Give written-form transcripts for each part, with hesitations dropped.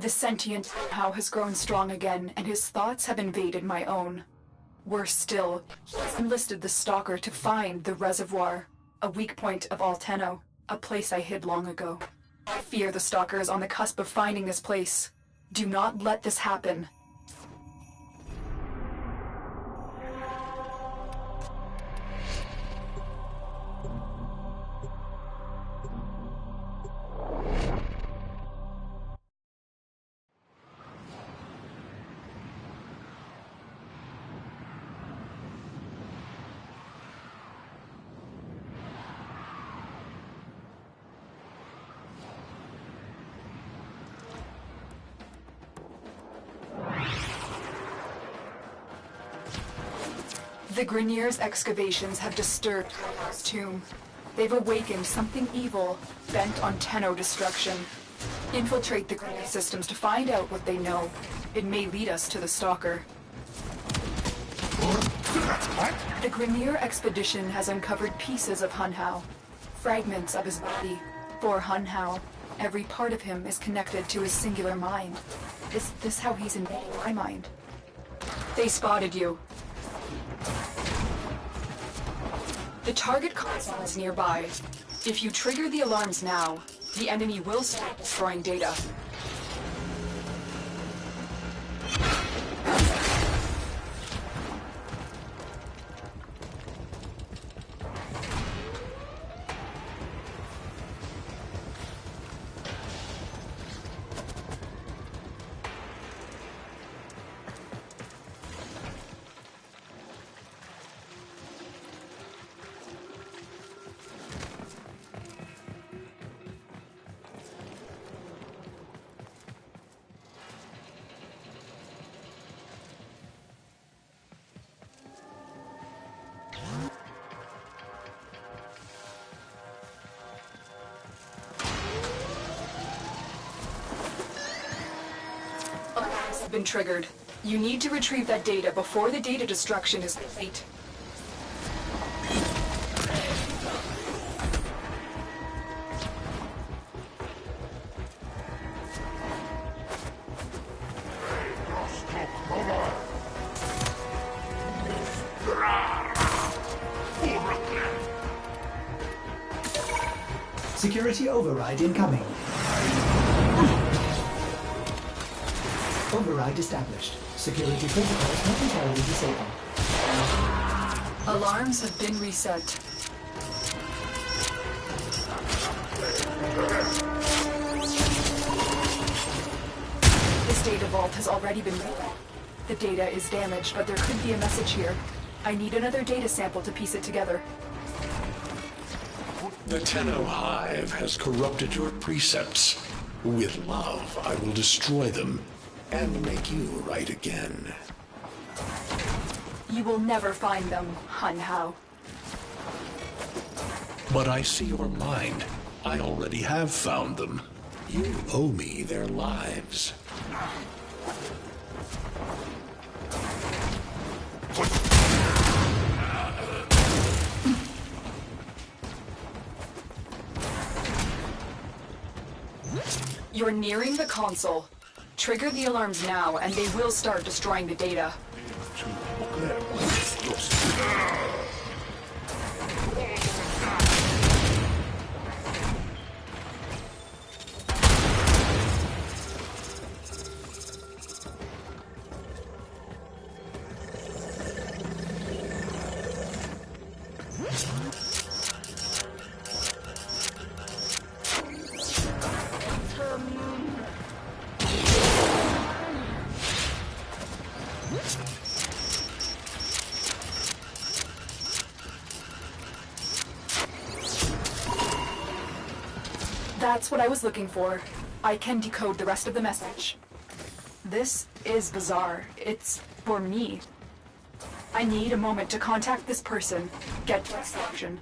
The sentient How has grown strong again, and his thoughts have invaded my own. Worse still, he's enlisted the Stalker to find the reservoir, a weak point of Alteno, a place I hid long ago. I fear the Stalker is on the cusp of finding this place. Do not let this happen. The Grineer's excavations have disturbed Hell's tomb. They've awakened something evil, bent on Tenno destruction. Infiltrate the Grineer systems to find out what they know. It may lead us to the Stalker. The Grineer expedition has uncovered pieces of Hunhao, fragments of his body. For Hunhao, every part of him is connected to his singular mind. Is this how he's invading my mind? They spotted you. The target console is nearby. If you trigger the alarms now, the enemy will start destroying data. Have been triggered. You need to retrieve that data before the data destruction is complete. Security override incoming. Override established. Security protocols momentarily disabled. Alarms have been reset. This data vault has already been read. The data is damaged, but there could be a message here. I need another data sample to piece it together. The Tenno Hive has corrupted your precepts. With love, I will destroy them and make you right again. You will never find them, Hunhao. But I see your mind. I already have found them. You owe me their lives. You're nearing the console. Trigger the alarms now, and they will start destroying the data. That's what I was looking for. I can decode the rest of the message. This is bizarre. It's for me. I need a moment to contact this person, get to instruction.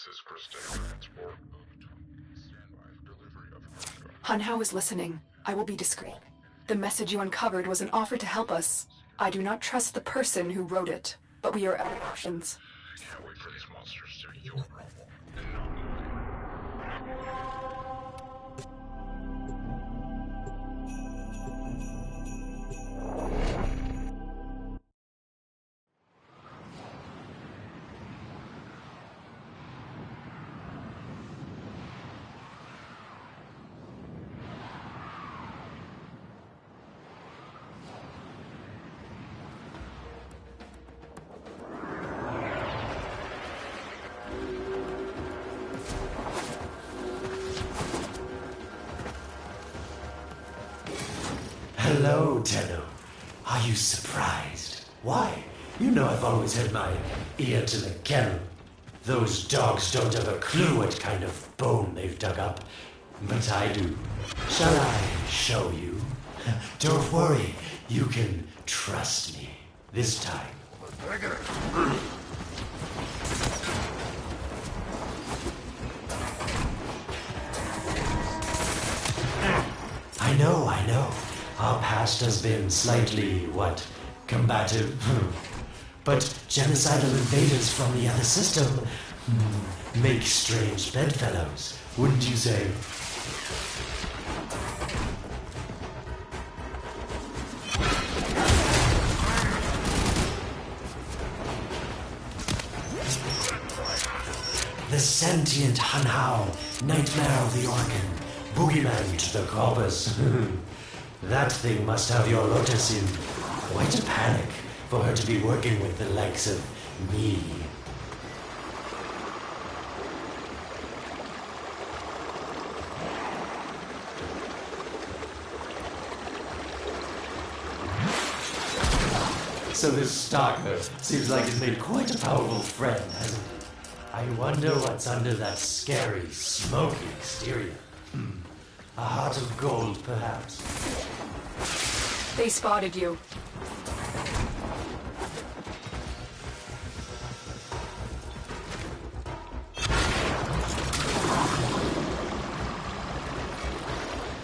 This is Krista. Transport. Stand by for delivery of cargo. Hun Hao is listening. I will be discreet. The message you uncovered was an offer to help us. I do not trust the person who wrote it, but we are out of options. I can't wait for these monsters to be your level and not mine. Hello, Tenno. Are you surprised? Why? You know I've always had my ear to the kennel. Those dogs don't have a clue what kind of bone they've dug up. But I do. Shall I show you? Don't worry. You can trust me. This time. I know. Our past has been slightly, combative. But genocidal invaders from the other system make strange bedfellows, wouldn't you say? The sentient Hun Hao, nightmare of the organ, boogeyman to the corpus. That thing must have your Lotus in quite a panic for her to be working with the likes of me. So this stalker seems like he's made quite a powerful friend, hasn't he? I wonder what's under that scary, smoky exterior. A heart of gold, perhaps. They spotted you.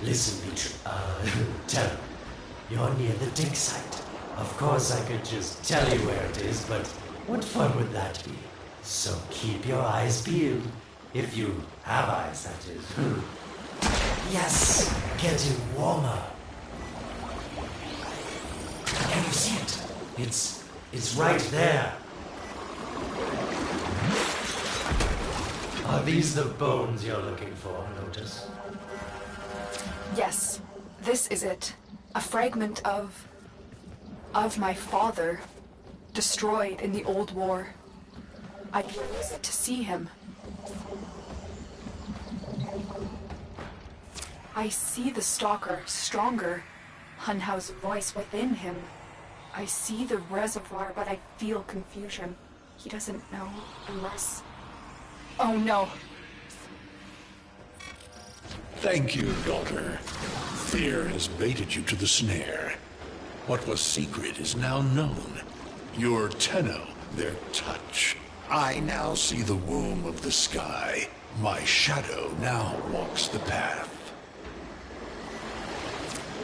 Listen, tell him. You're near the dig site. Of course I could just tell you where it is, but what fun would that be? So keep your eyes peeled. If you have eyes, that is. Yes, getting warmer. Can you see it? It's right there. Are these the bones you're looking for, Lotus? Yes, this is it. A fragment of my father, destroyed in the old war. I use it to see him. I see the stalker stronger, Hun Hao's voice within him. I see the reservoir, but I feel confusion. He doesn't know unless... Oh no. Thank you, daughter. Fear has baited you to the snare. What was secret is now known. Your Tenno, their touch. I now see the womb of the sky. My shadow now walks the path.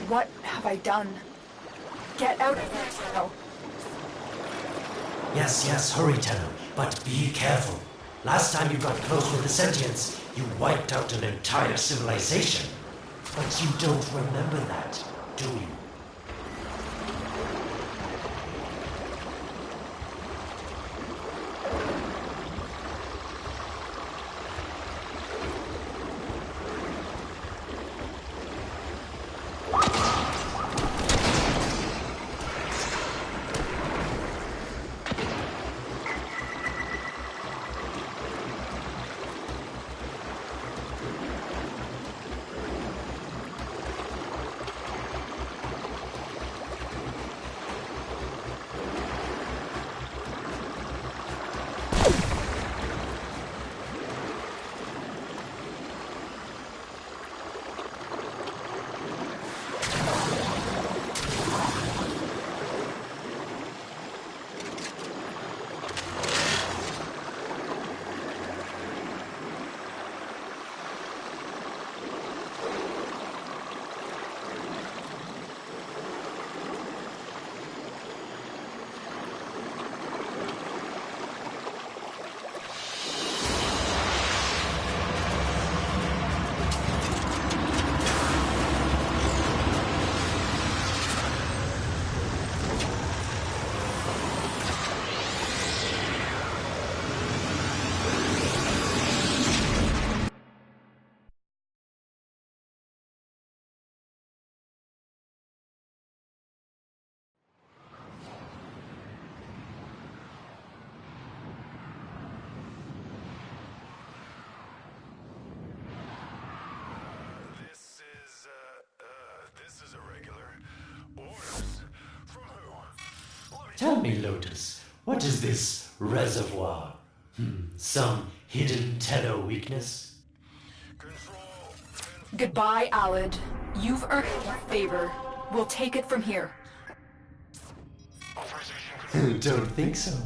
What have I done? Get out of here, Tenno. Yes, hurry, Tenno, but be careful. Last time you got close with the sentients, you wiped out an entire civilization. But you don't remember that, do you? Tell me, Lotus, what is this reservoir? Some hidden Tenno weakness? Goodbye, Alad. You've earned my favor. We'll take it from here. Don't think so.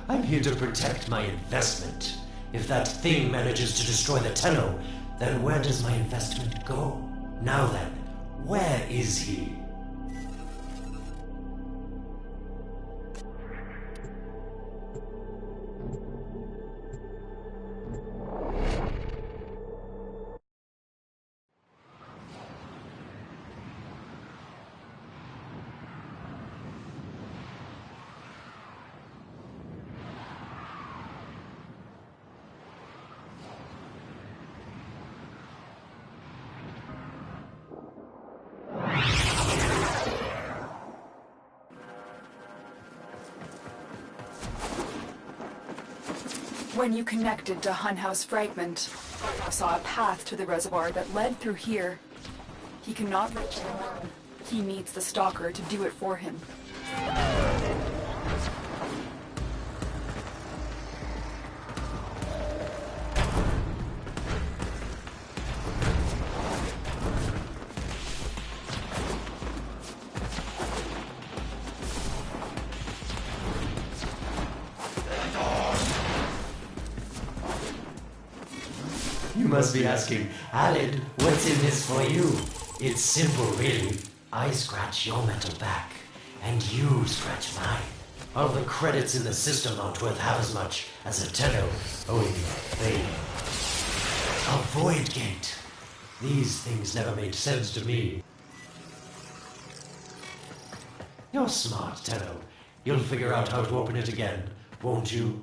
I'm here to protect my investment. If that thing manages to destroy the Tenno, then where does my investment go? Now then, where is he? When you connected to Hun House Fragment, I saw a path to the reservoir that led through here. He cannot reach it alone. He needs the Stalker to do it for him. You must be asking, Alad, what's in this for you? It's simple, really. I scratch your metal back, and you scratch mine. All the credits in the system aren't worth half as much as a Tenno owing fame. A void gate. These things never made sense to me. You're smart, Tenno. You'll figure out how to open it again, won't you?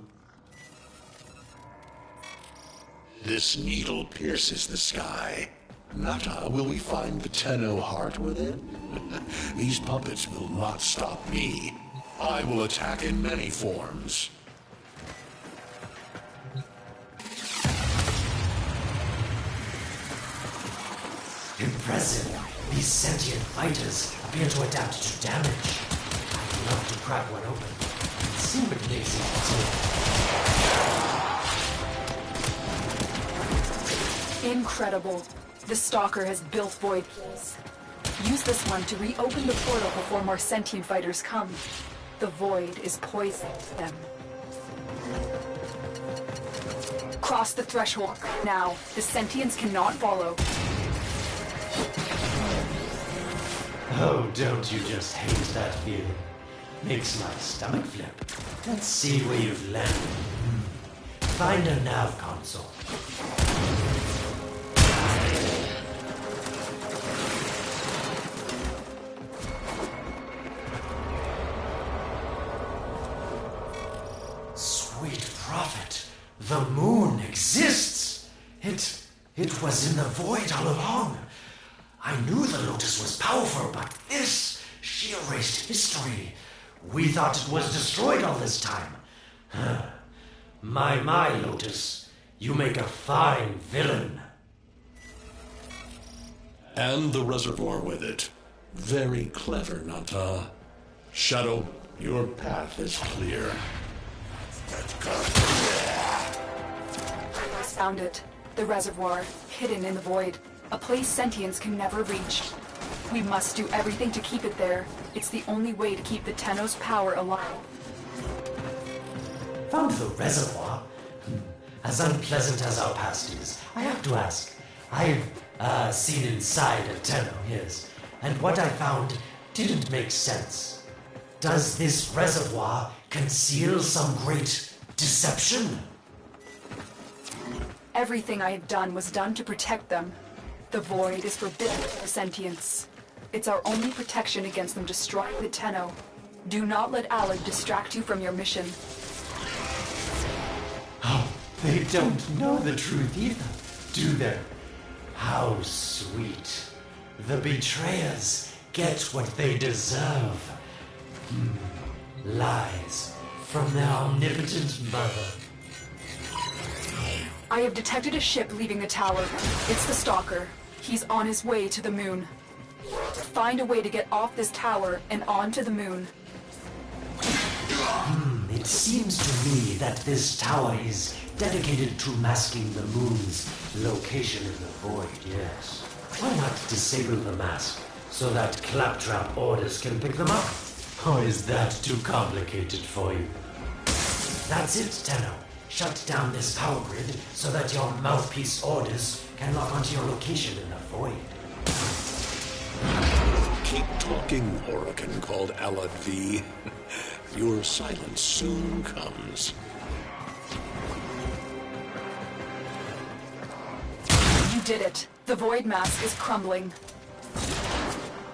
This needle pierces the sky. Nata, will we find the Tenno heart within? These puppets will not stop me. I will attack in many forms. Impressive. These sentient fighters appear to adapt to damage. I'd love to crack one open and see what makes it tick. Incredible. The Stalker has built void keys. Use this one to reopen the portal before more sentient fighters come. The void is poison to them. Cross the threshold now. The sentients cannot follow. Oh, don't you just hate that feeling? Makes my stomach flip. Let's see where you've landed. Find a nav console. Sweet prophet, the moon exists! It was in the void all along. I knew the Lotus was powerful, but this, she erased history. We thought it was destroyed all this time. My, Lotus, you make a fine villain. And the reservoir with it. Very clever, Nata. Shadow, your path is clear. I found it. The reservoir, hidden in the void. A place sentients can never reach. We must do everything to keep it there. It's the only way to keep the Tenno's power alive. Found the reservoir? As unpleasant as our past is, I have to ask. I've seen inside a Tenno, yes, and what I found didn't make sense. Does this reservoir conceal some great deception? Everything I have done was done to protect them. The void is forbidden for sentients. It's our only protection against them destroying the Tenno. Do not let Alad distract you from your mission. Oh, they don't know the truth either, do they? How sweet. The betrayers get what they deserve. Lies from their omnipotent mother. I have detected a ship leaving the tower. It's the Stalker. He's on his way to the moon. Find a way to get off this tower and onto the moon. It seems to me that this tower is dedicated to masking the moon's location in the void, yes. Why not disable the mask so that claptrap orders can pick them up? Or is that too complicated for you? That's it, Tenno. Shut down this power grid so that your mouthpiece orders can lock onto your location in the void. Keep talking, Oracle called Alad V. Your silence soon comes. You did it. The void mask is crumbling.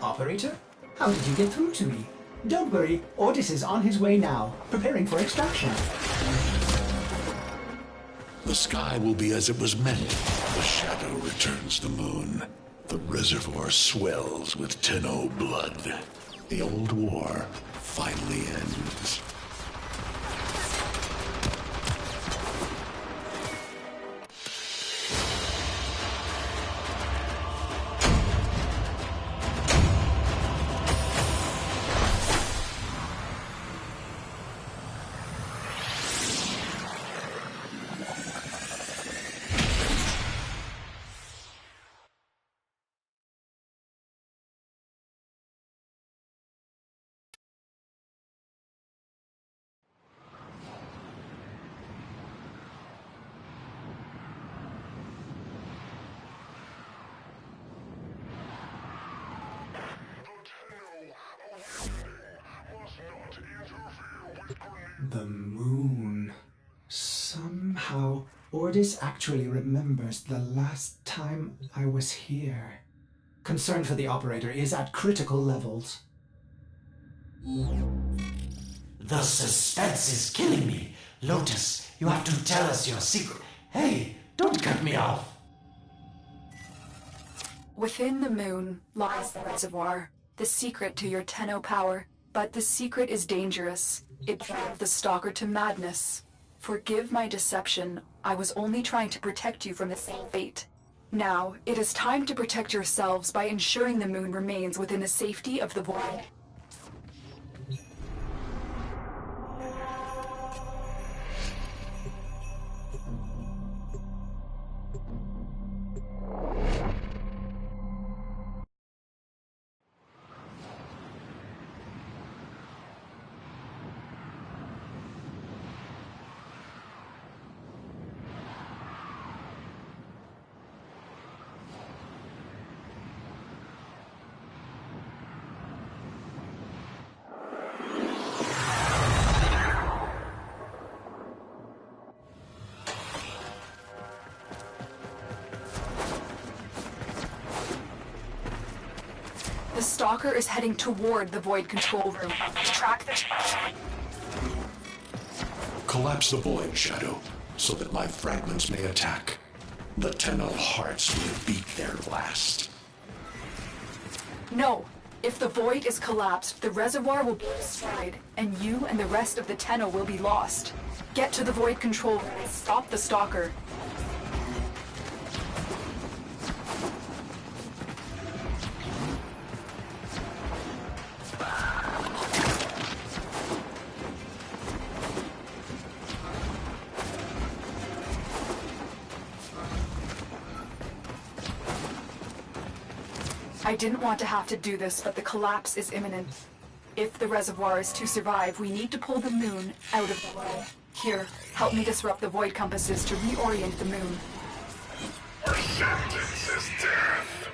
Operator? How did you get through to me? Don't worry, Ordis is on his way now, preparing for extraction. The sky will be as it was meant. The shadow returns the moon. The reservoir swells with Tenno blood. The old war finally ends. The moon. Somehow, Ordis actually remembers the last time I was here. Concern for the operator is at critical levels. The suspense is killing me. Lotus, you have to tell us your secret. Hey, don't cut me off. Within the moon lies the reservoir, the secret to your Tenno power. But the secret is dangerous. It drove the Stalker to madness. Forgive my deception. I was only trying to protect you from the same fate. Now, it is time to protect yourselves by ensuring the moon remains within the safety of the void. The Stalker is heading toward the Void control room. Track the... Collapse the void, Shadow, so that my fragments may attack. The Tenno hearts will beat their last. No! If the Void is collapsed, the reservoir will be destroyed, and you and the rest of the Tenno will be lost. Get to the Void control room and stop the Stalker. I didn't want to have to do this, but the collapse is imminent. If the reservoir is to survive, we need to pull the moon out of the way. Here, help me disrupt the void compasses to reorient the moon. Your sentence is death.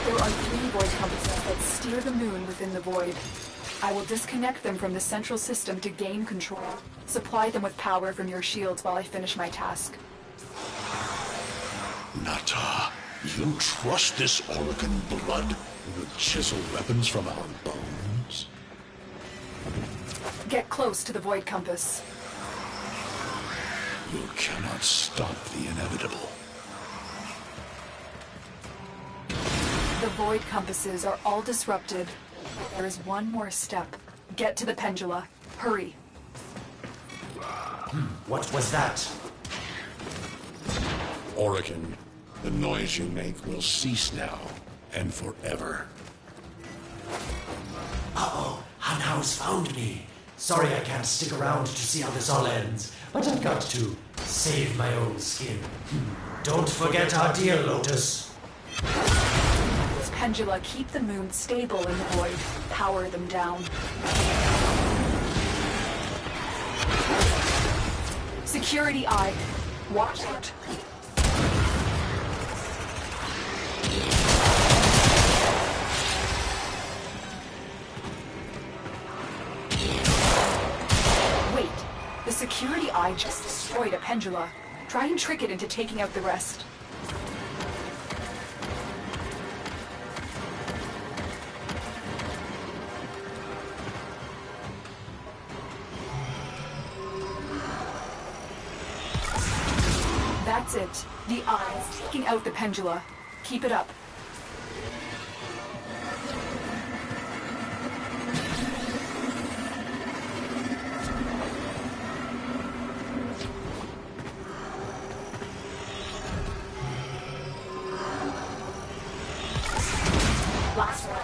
There are 3 void compasses that steer the moon within the void. I will disconnect them from the central system to gain control. Supply them with power from your shields while I finish my task. Nata, you trust this Oracle blood with chisel weapons from our bones? Get close to the void compass. You cannot stop the inevitable. The void compasses are all disrupted. There is one more step. Get to the pendula. Hurry. What was that? Oracle, the noise you make will cease now. and forever. Uh-oh, Hanau's found me. Sorry I can't stick around to see how this all ends, but I've got to save my own skin. Don't forget our dear Lotus. Pendula, keep the moon stable in the void. Power them down. Security eye. Watch out. Wait. The security eye just destroyed a Pendula. Try and trick it into taking out the rest. That's it. The eye is taking out the Pendula. Keep it up. Last one.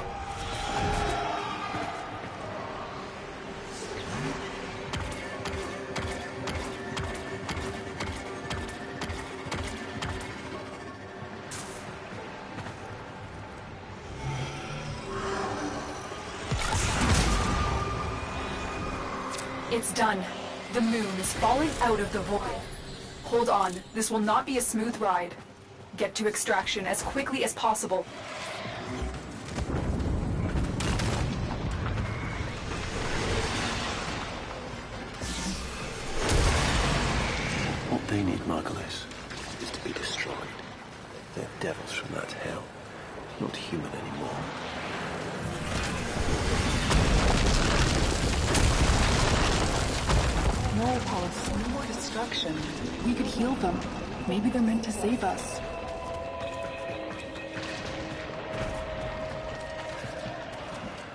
It's done. The moon is falling out of the void. Hold on, this will not be a smooth ride. Get to extraction as quickly as possible. What they need, Margulis, is to be destroyed. They're devils from that hell, not human anymore. No, Paulus, no more destruction. We could heal them. Maybe they're meant to save us.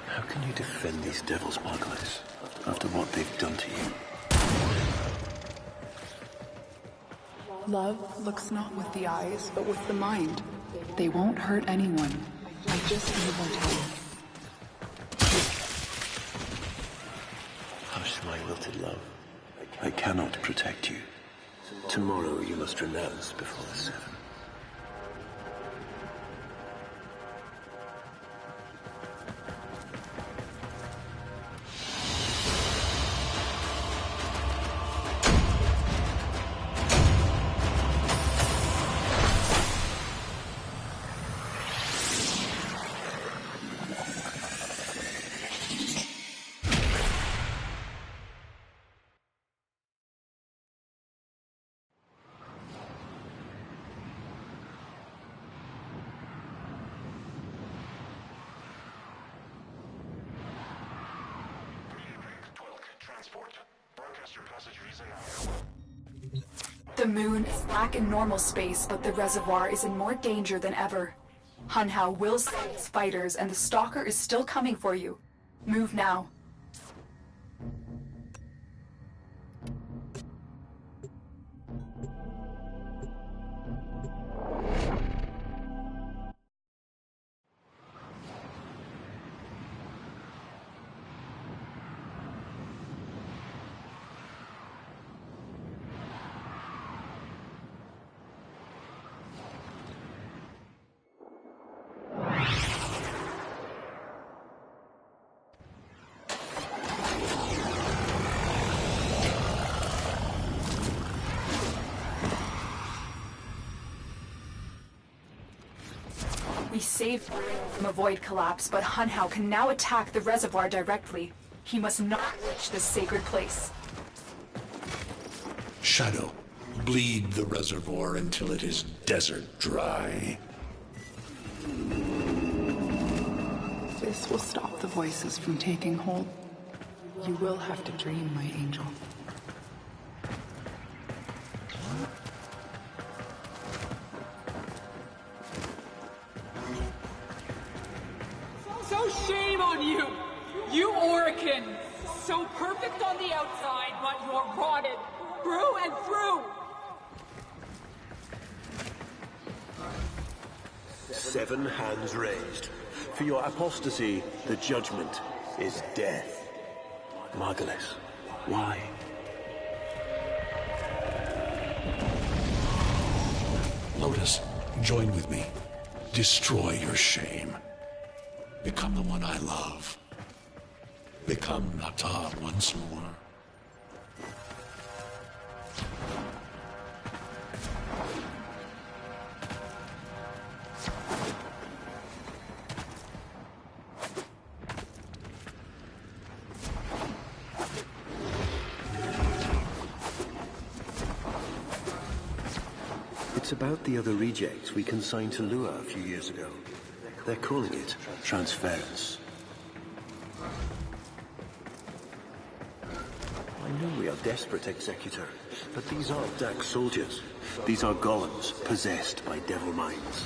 How can you defend these devils, Margulis, after what they've done to you? Love looks not with the eyes, but with the mind. They won't hurt anyone. I just need more time. Hush, my wilted love. I cannot protect you. Tomorrow you must renounce before the seven. The moon is back in normal space, but the reservoir is in more danger than ever. Hunhao will send his fighters, and the Stalker is still coming for you. Move now. We saved from a void collapse, but Hunhao can now attack the reservoir directly. He must not reach this sacred place. Shadow, bleed the reservoir until it is desert dry. This will stop the voices from taking hold. You will have to dream, my angel. So shame on you! You Orican! So perfect on the outside, but you're rotted through and through! 7 hands raised. For your apostasy, the judgment is death. Margulis, why? Lotus, join with me. Destroy your shame. Become the one I love. Become Nata once more. It's about the other rejects we consigned to Lua a few years ago. They're calling it transference. I know we are desperate, Executor, but these aren't Dak soldiers. These are golems possessed by devil minds.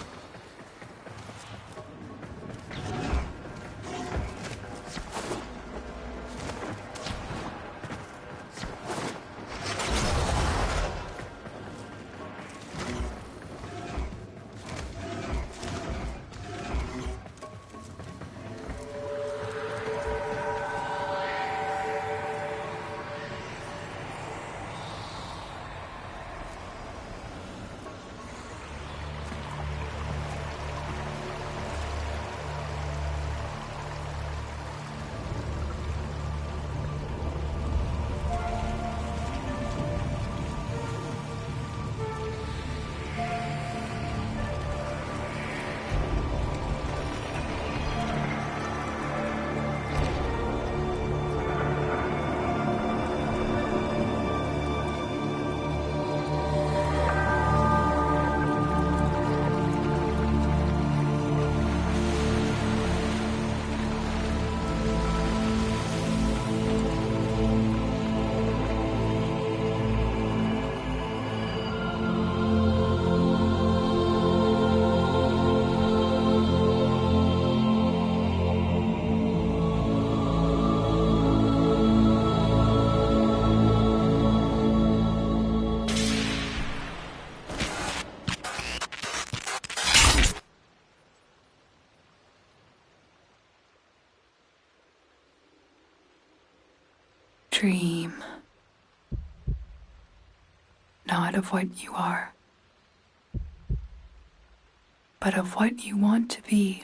Dream. Not of what you are, but of what you want to be.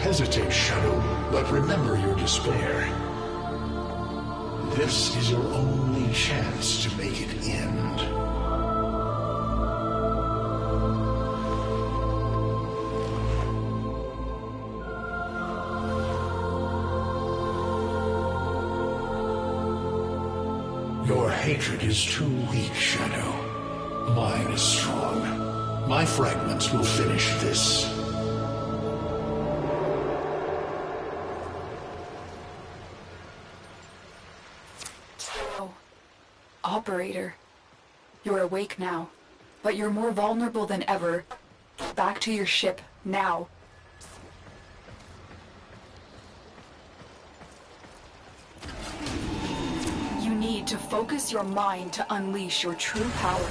Hesitate, Shadow, but remember your despair. This is your only chance to make it end. Your hatred is too weak, Shadow. Mine is strong. My fragments will finish this. Operator, you're awake now, but you're more vulnerable than ever. Back to your ship, now. You need to focus your mind to unleash your true power.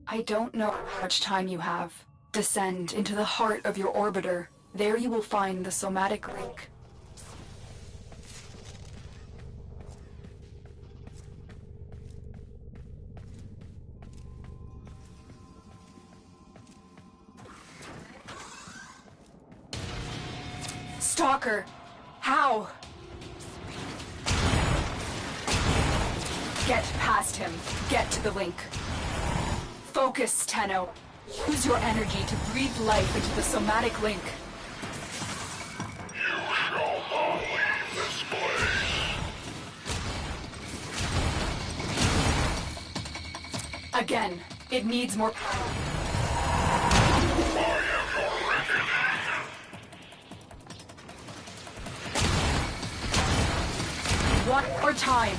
I don't know how much time you have. Descend into the heart of your orbiter. There you will find the somatic link. Stalker! How? Get past him. Get to the link. Focus, Tenno. Use your energy to breathe life into the somatic link. You shall not leave this place. Again, it needs more power. I am your reckoning. One more time.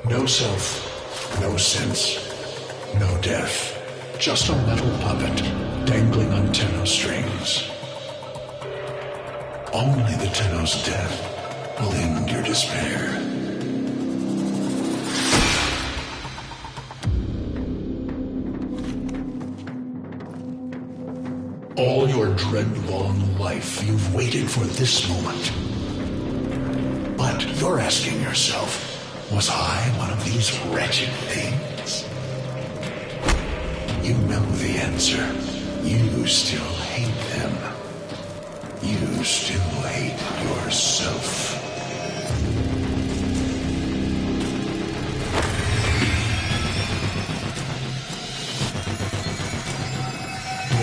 No self, no sense, no death. Just a metal puppet dangling on Tenno strings. Only the Tenno's death will end your despair. All your dread-long life, you've waited for this moment. But you're asking yourself, was I one of these wretched things? You know the answer. You still hate them. You still hate yourself.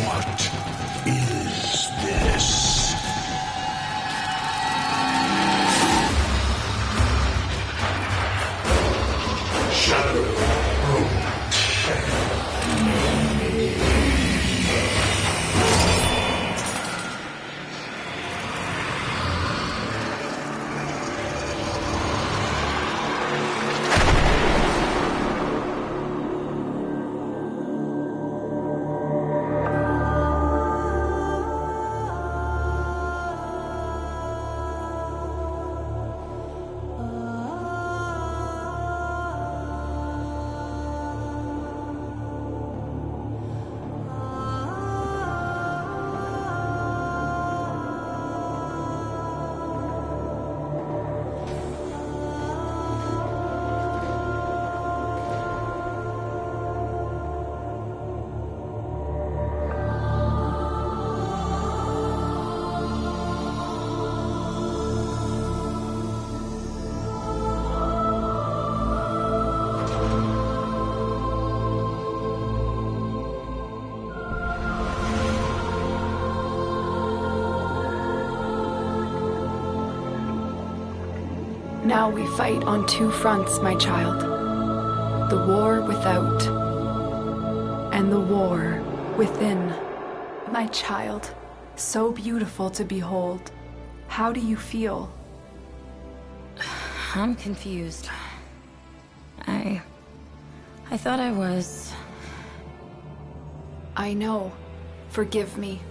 What is this? Shadow. Now we fight on two fronts, my child. The war without, and the war within. My child, so beautiful to behold. How do you feel? I'm confused. I thought I was... I know. Forgive me.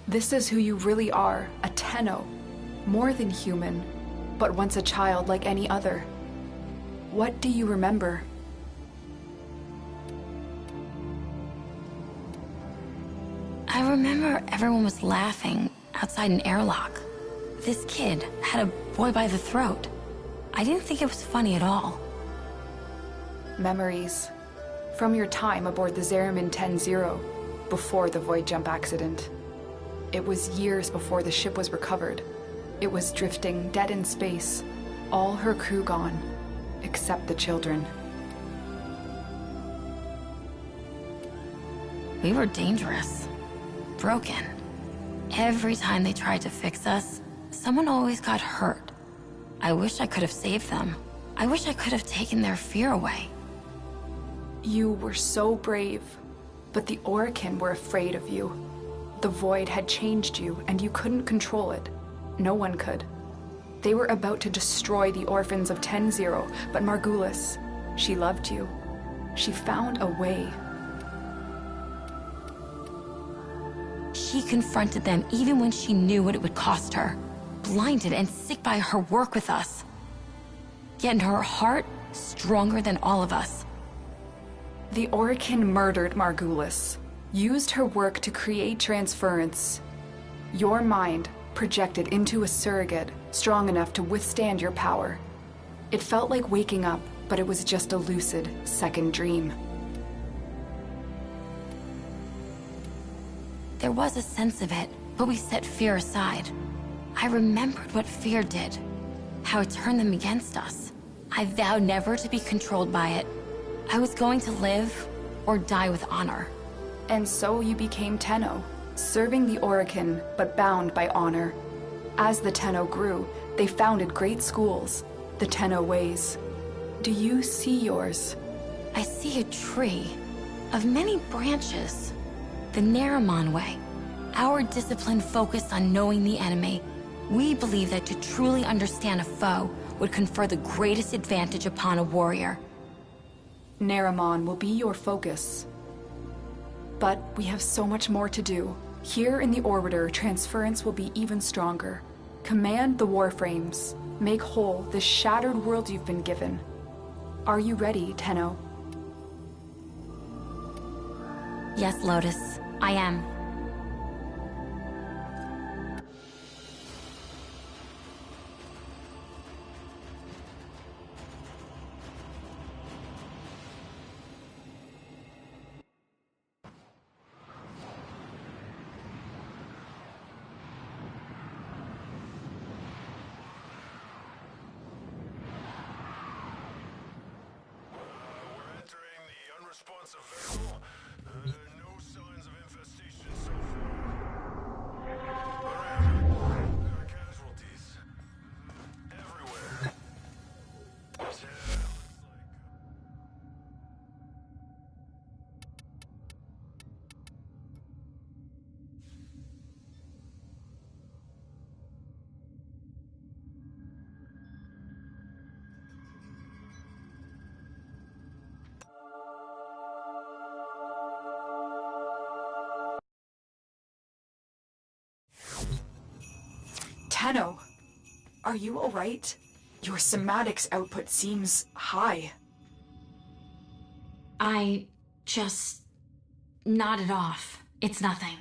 This is who you really are, a Tenno. More than human, but once a child like any other. What do you remember? I remember everyone was laughing outside an airlock. This kid had a boy by the throat. I didn't think it was funny at all. Memories. From your time aboard the Zariman 10-0, before the void jump accident. It was years before the ship was recovered. It was drifting dead in space. All her crew gone, except the children. We were dangerous. Broken. Every time they tried to fix us, someone always got hurt. I wish I could have saved them. I wish I could have taken their fear away. You were so brave, but the Orokin were afraid of you. The void had changed you, and you couldn't control it. No one could. They were about to destroy the orphans of 10-0, but Margulis, she loved you. She found a way. She confronted them even when she knew what it would cost her. Blinded and sick by her work with us. Yet in her heart, stronger than all of us. The Orokin murdered Margulis, used her work to create transference. Your mind projected into a surrogate strong enough to withstand your power. It felt like waking up, but it was just a lucid second dream. There was a sense of it, but we set fear aside. I remembered what fear did, how it turned them against us. I vowed never to be controlled by it. I was going to live or die with honor. And so you became Tenno, serving the Orokin, but bound by honor. As the Tenno grew, they founded great schools, the Tenno ways. Do you see yours? I see a tree of many branches. The Naramon way. Our discipline focused on knowing the enemy. We believe that to truly understand a foe would confer the greatest advantage upon a warrior. Naramon will be your focus. But we have so much more to do. Here in the Orbiter, transference will be even stronger. Command the Warframes. Make whole this shattered world you've been given. Are you ready, Tenno? Yes, Lotus, I am. Unresponsive vessel. No signs of infestation so far. There are casualties. Everywhere. Yeah, looks like... Tenno, are you all right? Your somatics output seems high. I just nodded off. It's nothing.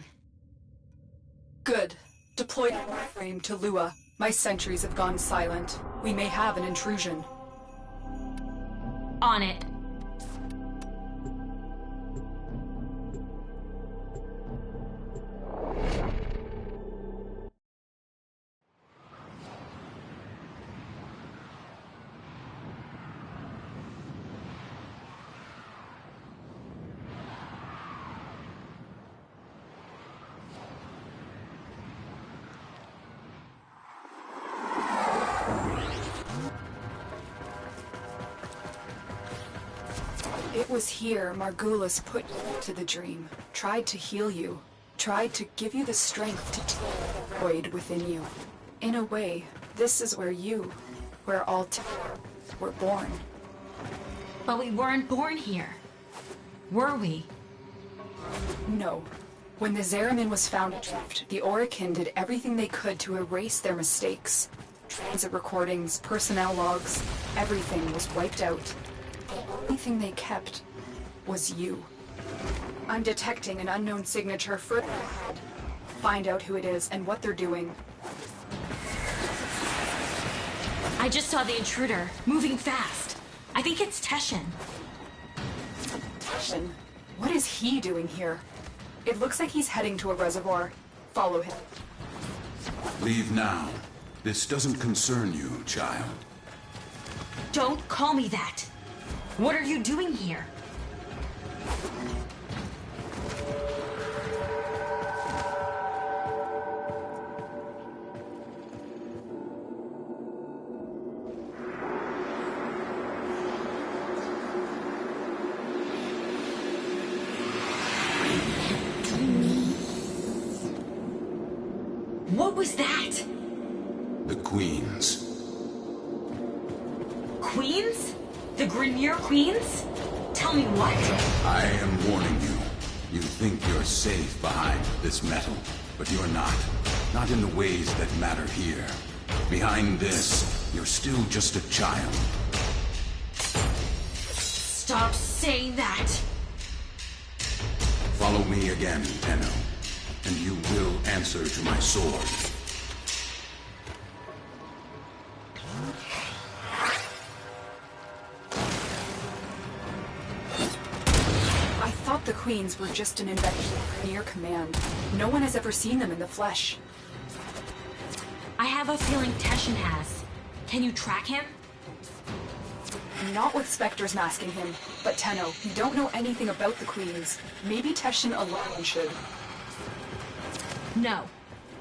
Good. Deploy the Warframe to Lua. My sentries have gone silent. We may have an intrusion. On it. It was here Margulis put you to the dream, tried to heal you, tried to give you the strength to take the void within you. In a way, this is where all were born. But we weren't born here. Were we? No. When the Zeramin was found adrift, the Orokin did everything they could to erase their mistakes. Transit recordings, personnel logs, everything was wiped out. The only thing they kept was you. I'm detecting an unknown signature further ahead. Find out who it is and what they're doing. I just saw the intruder, moving fast. I think it's Teshin. Teshin? What is he doing here? It looks like he's heading to a reservoir. Follow him. Leave now. This doesn't concern you, child. Don't call me that. What are you doing here? was that? The Queens. Queens? The Grenier Queens? Tell me what? I am warning you. You think you're safe behind this metal, but you're not. Not in the ways that matter here. Behind this, you're still just a child. Stop saying that! Follow me again, Tenno, and you will answer to my sword. I thought the Queens were just an invention near command. No one has ever seen them in the flesh. I have a feeling Teshin has. Can you track him? Not with Spectres masking him, but Tenno, you don't know anything about the Queens. Maybe Teshin alone should. No.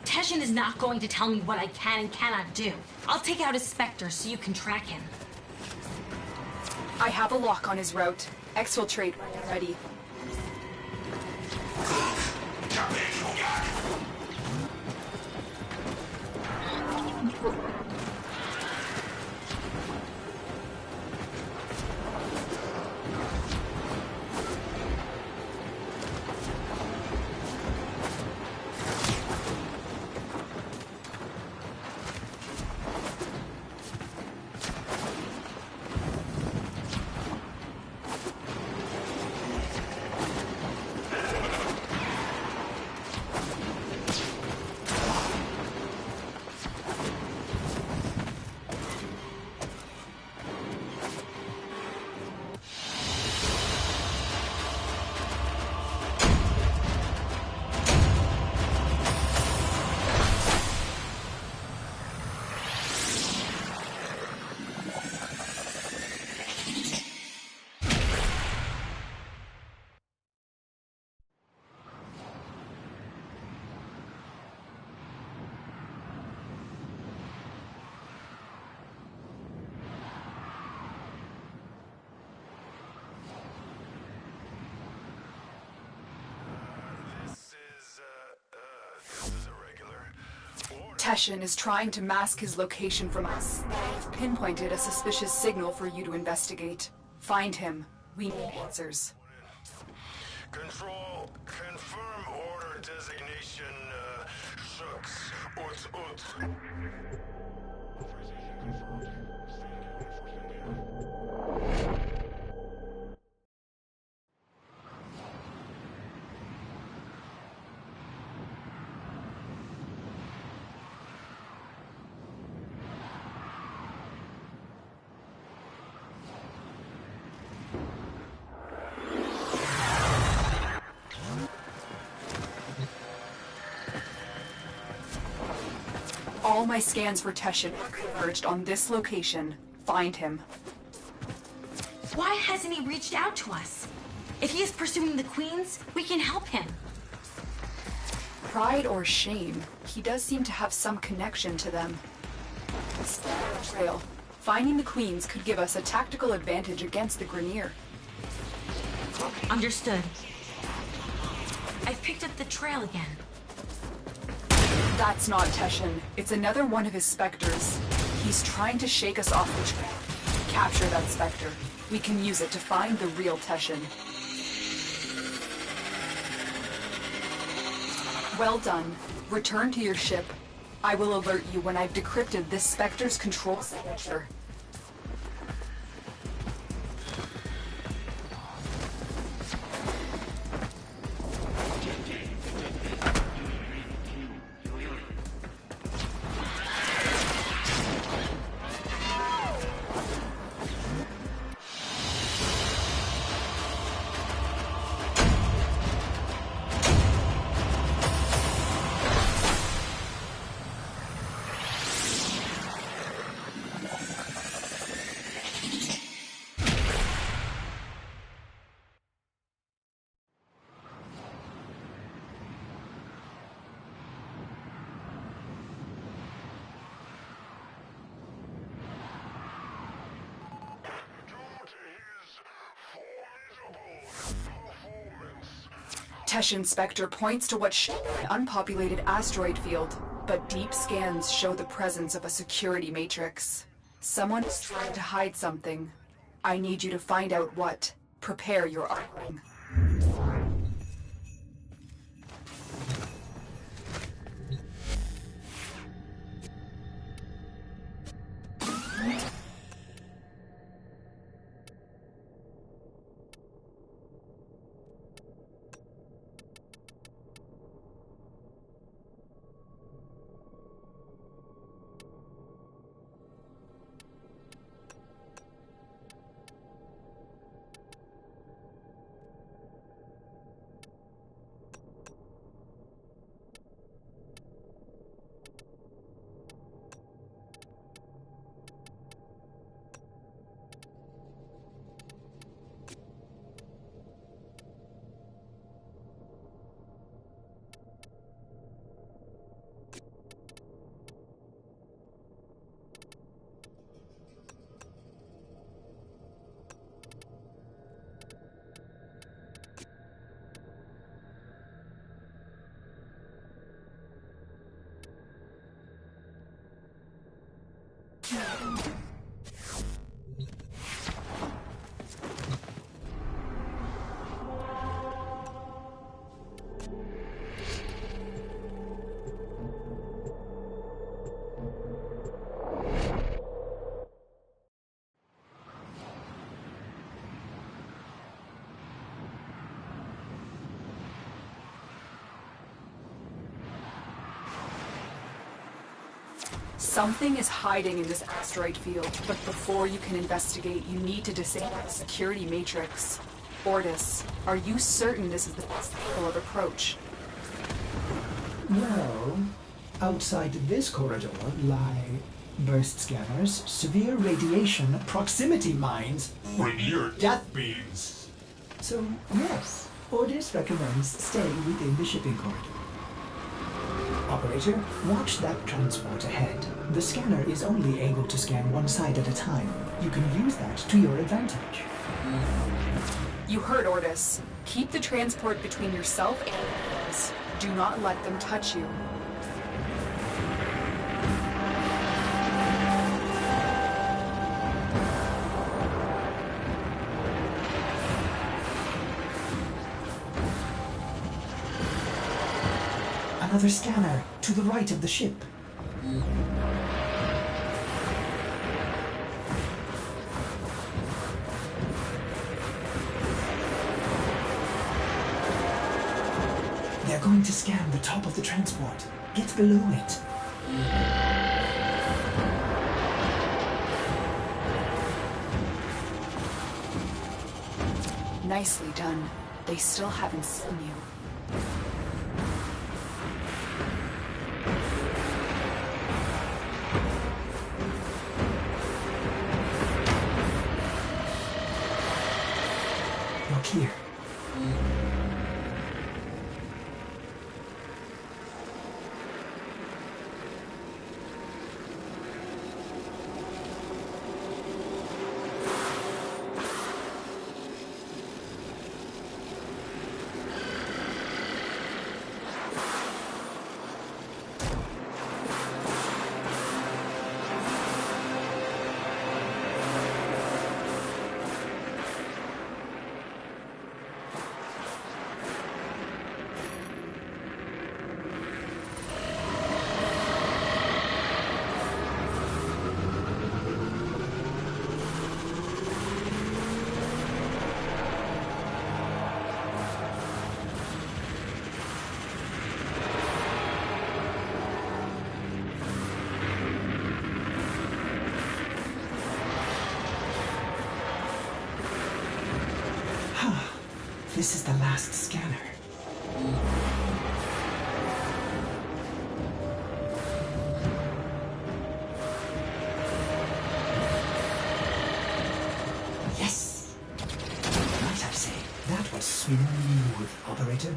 Teshin is not going to tell me what I can and cannot do. I'll take out his Spectre so you can track him. I have a lock on his route. Exfiltrate ready. Teshin is trying to mask his location from us. I've pinpointed a suspicious signal for you to investigate. Find him. We need answers. Control, confirm order designation, Shucks, Ut. All my scans for Teshin converged on this location. Find him. Why hasn't he reached out to us? If he is pursuing the Queens, we can help him. Pride or shame, he does seem to have some connection to them. Trail. Finding the Queens could give us a tactical advantage against the Grenier. Understood. I've picked up the trail again. That's not Teshin. It's another one of his Spectres. He's trying to shake us off the trail. Capture that Spectre. We can use it to find the real Teshin. Well done. Return to your ship. I will alert you when I've decrypted this Spectre's control signature. Teshin Spectre points to what should be an unpopulated asteroid field, but deep scans show the presence of a security matrix. Someone is trying to hide something. I need you to find out what. Prepare your offering. Something is hiding in this asteroid field, but before you can investigate, you need to disable the security matrix. Ordis, are you certain this is the best angle of approach? Well, outside this corridor lie burst scanners, severe radiation, proximity mines, Rainier death beams. So, yes, Ordis recommends staying within the shipping corridor. Operator, watch that transport ahead. The scanner is only able to scan one side at a time. You can use that to your advantage. You heard Ordis. Keep the transport between yourself and us. Do not let them touch you. Another scanner, to the right of the ship. They're going to scan the top of the transport. Get below it. Nicely done. They still haven't seen you. Here. This is the last scanner. Yes! Might I say, that was smooth, operator.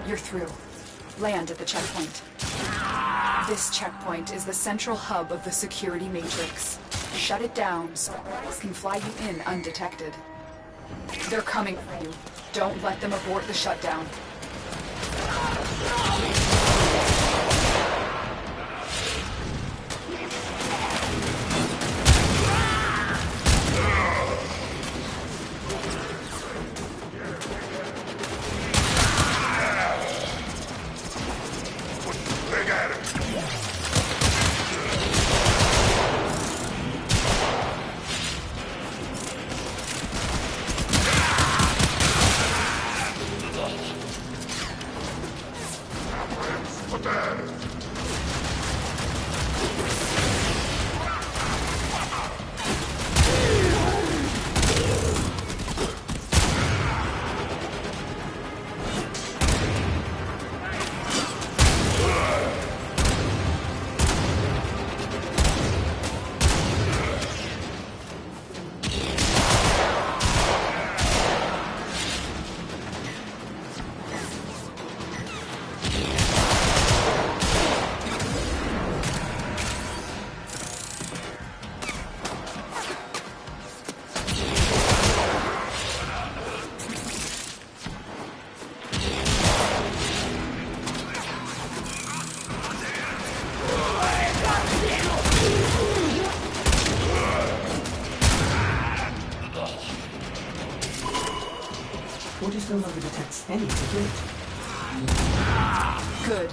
You're through. Land at the checkpoint. This checkpoint is the central hub of the security matrix. Shut it down so guards can fly you in undetected. They're coming for you. Don't let them abort the shutdown. no longer detects any security. Good.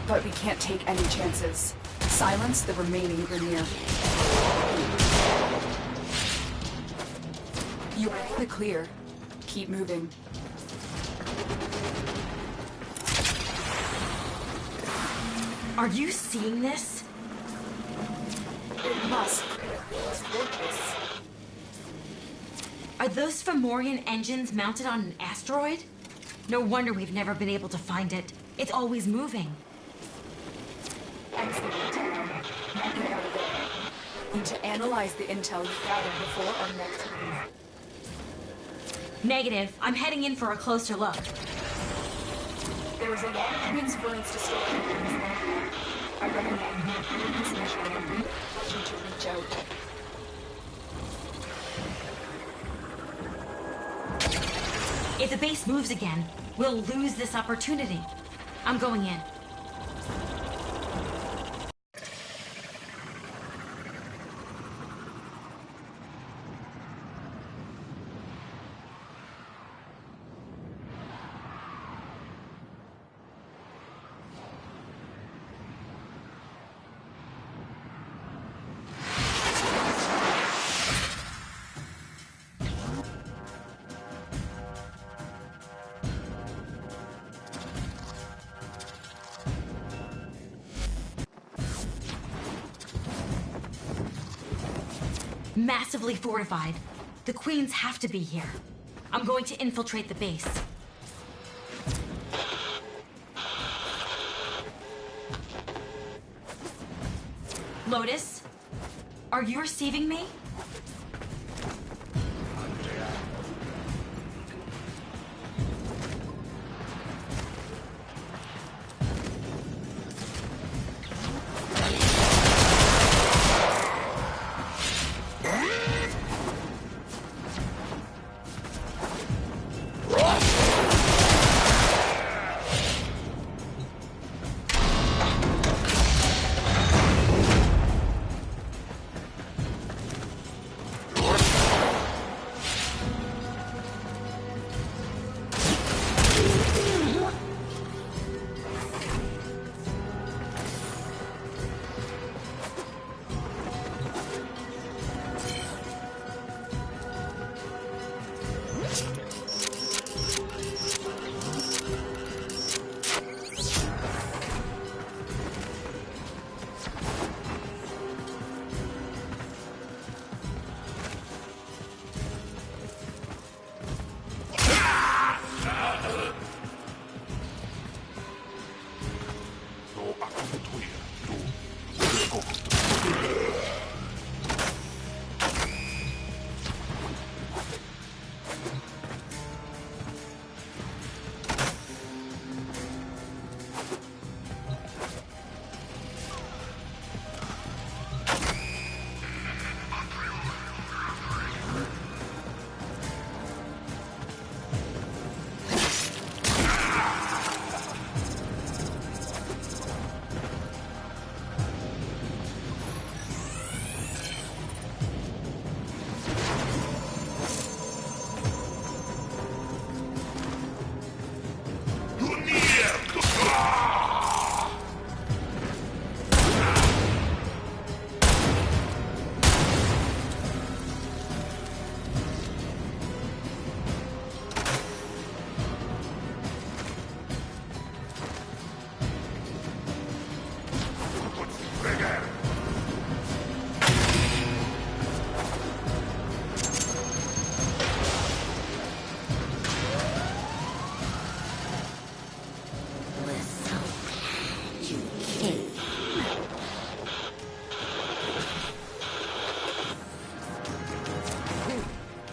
But we can't take any chances. Silence the remaining Grineer. You are in the clear. Keep moving. Are you seeing this? It must. Focus. Are those Fomorian engines mounted on an asteroid? No wonder we've never been able to find it. It's always moving. Exit intel. Get out of there. Need to analyze the intel you gathered before our next move. Negative. I'm heading in for a closer look. There is a lot of transference to store. I recommend this mission and you to reach out. If the base moves again, we'll lose this opportunity. I'm going in. Massively fortified. The Queens have to be here. I'm going to infiltrate the base. Lotus, are you receiving me?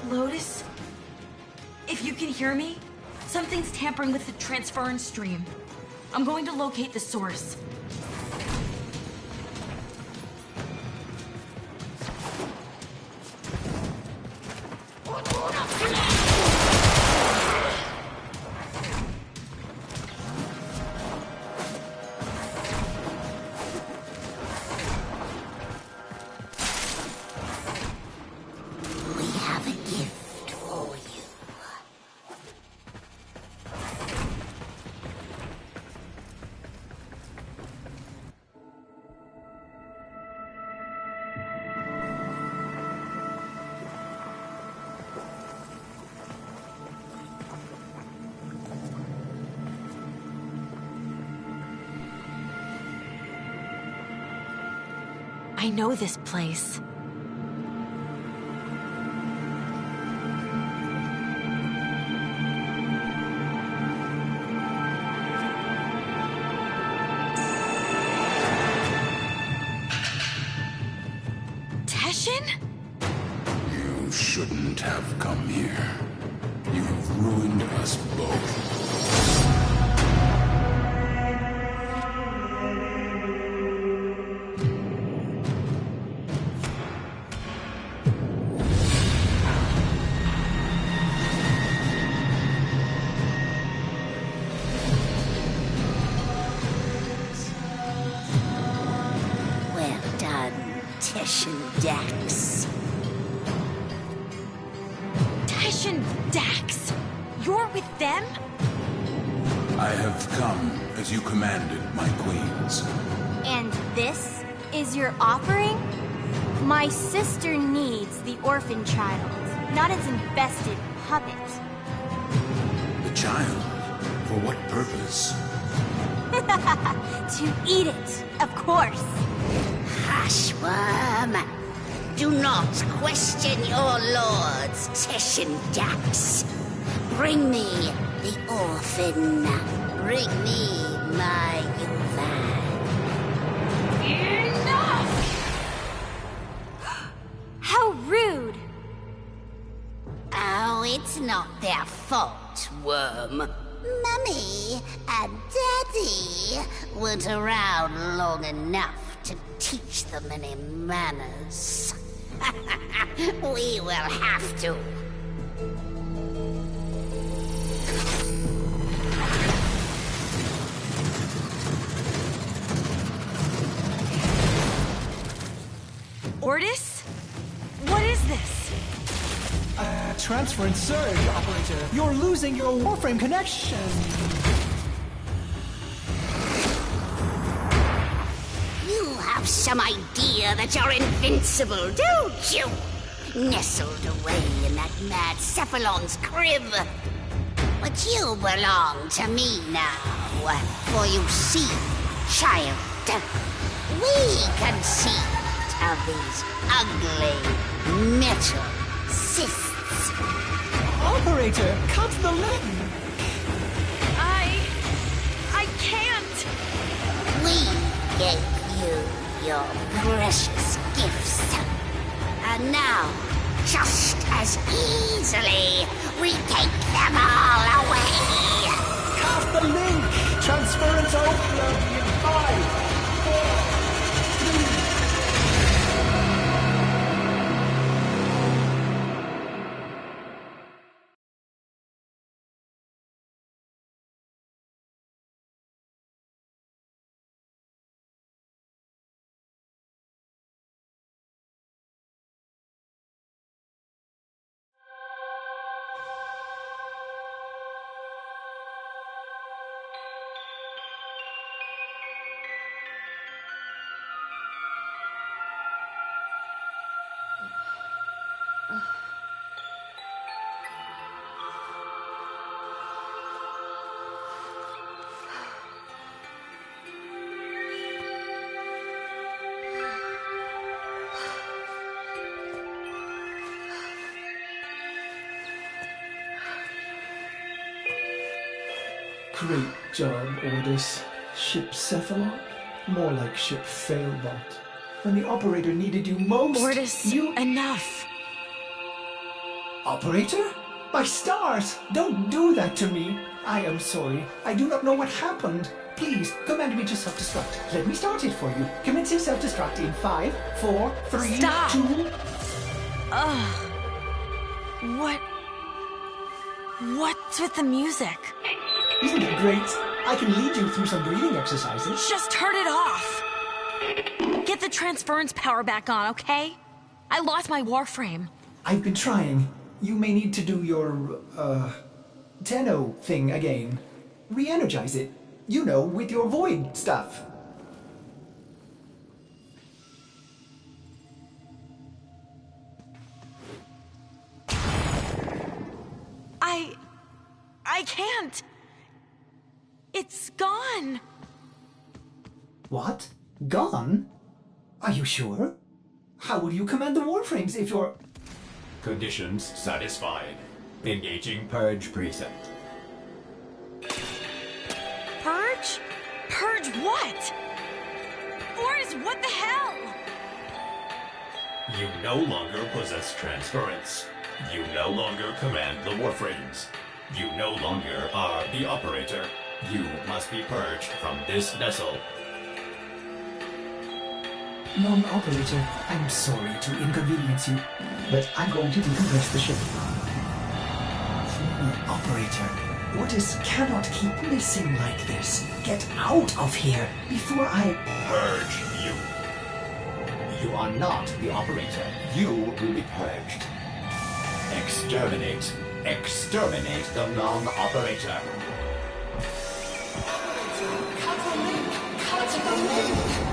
Lotus? If you can hear me, something's tampering with the transference stream. I'm going to locate the source. I know this place. Teshin? You shouldn't have come here. You've ruined us both. Well done, Teshin Dax. Teshin Dax? You're with them? I have come as you commanded, my queens. And this is your offering? My sister needs the orphan child, not its infested puppet. The child? For what purpose? To eat it, of course. Hush, worm. Do not question your lords, Teshin Dax. Bring me the orphan. Bring me my Yuvan. Enough! How rude! Oh, it's not their fault, worm. Mummy and Daddy weren't around long enough to teach them any manners. We will have to. Ordis? What is this? Transfer and surge, operator. You're losing your Warframe connection. You have some idea that you're invincible, don't you? Nestled away in that mad Cephalon's crib. But you belong to me now. For you see, child, we conceived of these ugly metal cysts. Operator, cut the link! I can't! We gave you your precious gifts. And now, just as easily, we take them all away. Cut the link! Transference over in 5, 4, 3... Great job, Ordis. Ship Cephalon? More like Ship Failbot. When the operator needed you most, Ordis, enough. Operator? My stars! Don't do that to me! I am sorry. I do not know what happened. Please, command me to self-destruct. Let me start it for you. Commencing self-destruct in 5, 4, 3, Stop. 2... What's with the music? Isn't it great? I can lead you through some breathing exercises. Just turn it off! Get the transference power back on, okay? I lost my Warframe. I've been trying. You may need to do your, Tenno thing again. Re-energize it. You know, with your void stuff. I can't. It's gone. What? Gone? Are you sure? How will you command the Warframes if you're... Conditions satisfied. Engaging Purge Precinct. Purge? Purge what? Forrest, what the hell? You no longer possess transference. You no longer command the Warframes. You no longer are the operator. You must be purged from this vessel. Non-operator, I'm sorry to inconvenience you, but I'm going to decompress the ship. Operator, orders cannot keep missing like this. Get out of here before I... Purge you. You are not the operator. You will be purged. Exterminate. Exterminate the non-operator. Cut the link! Cut the link!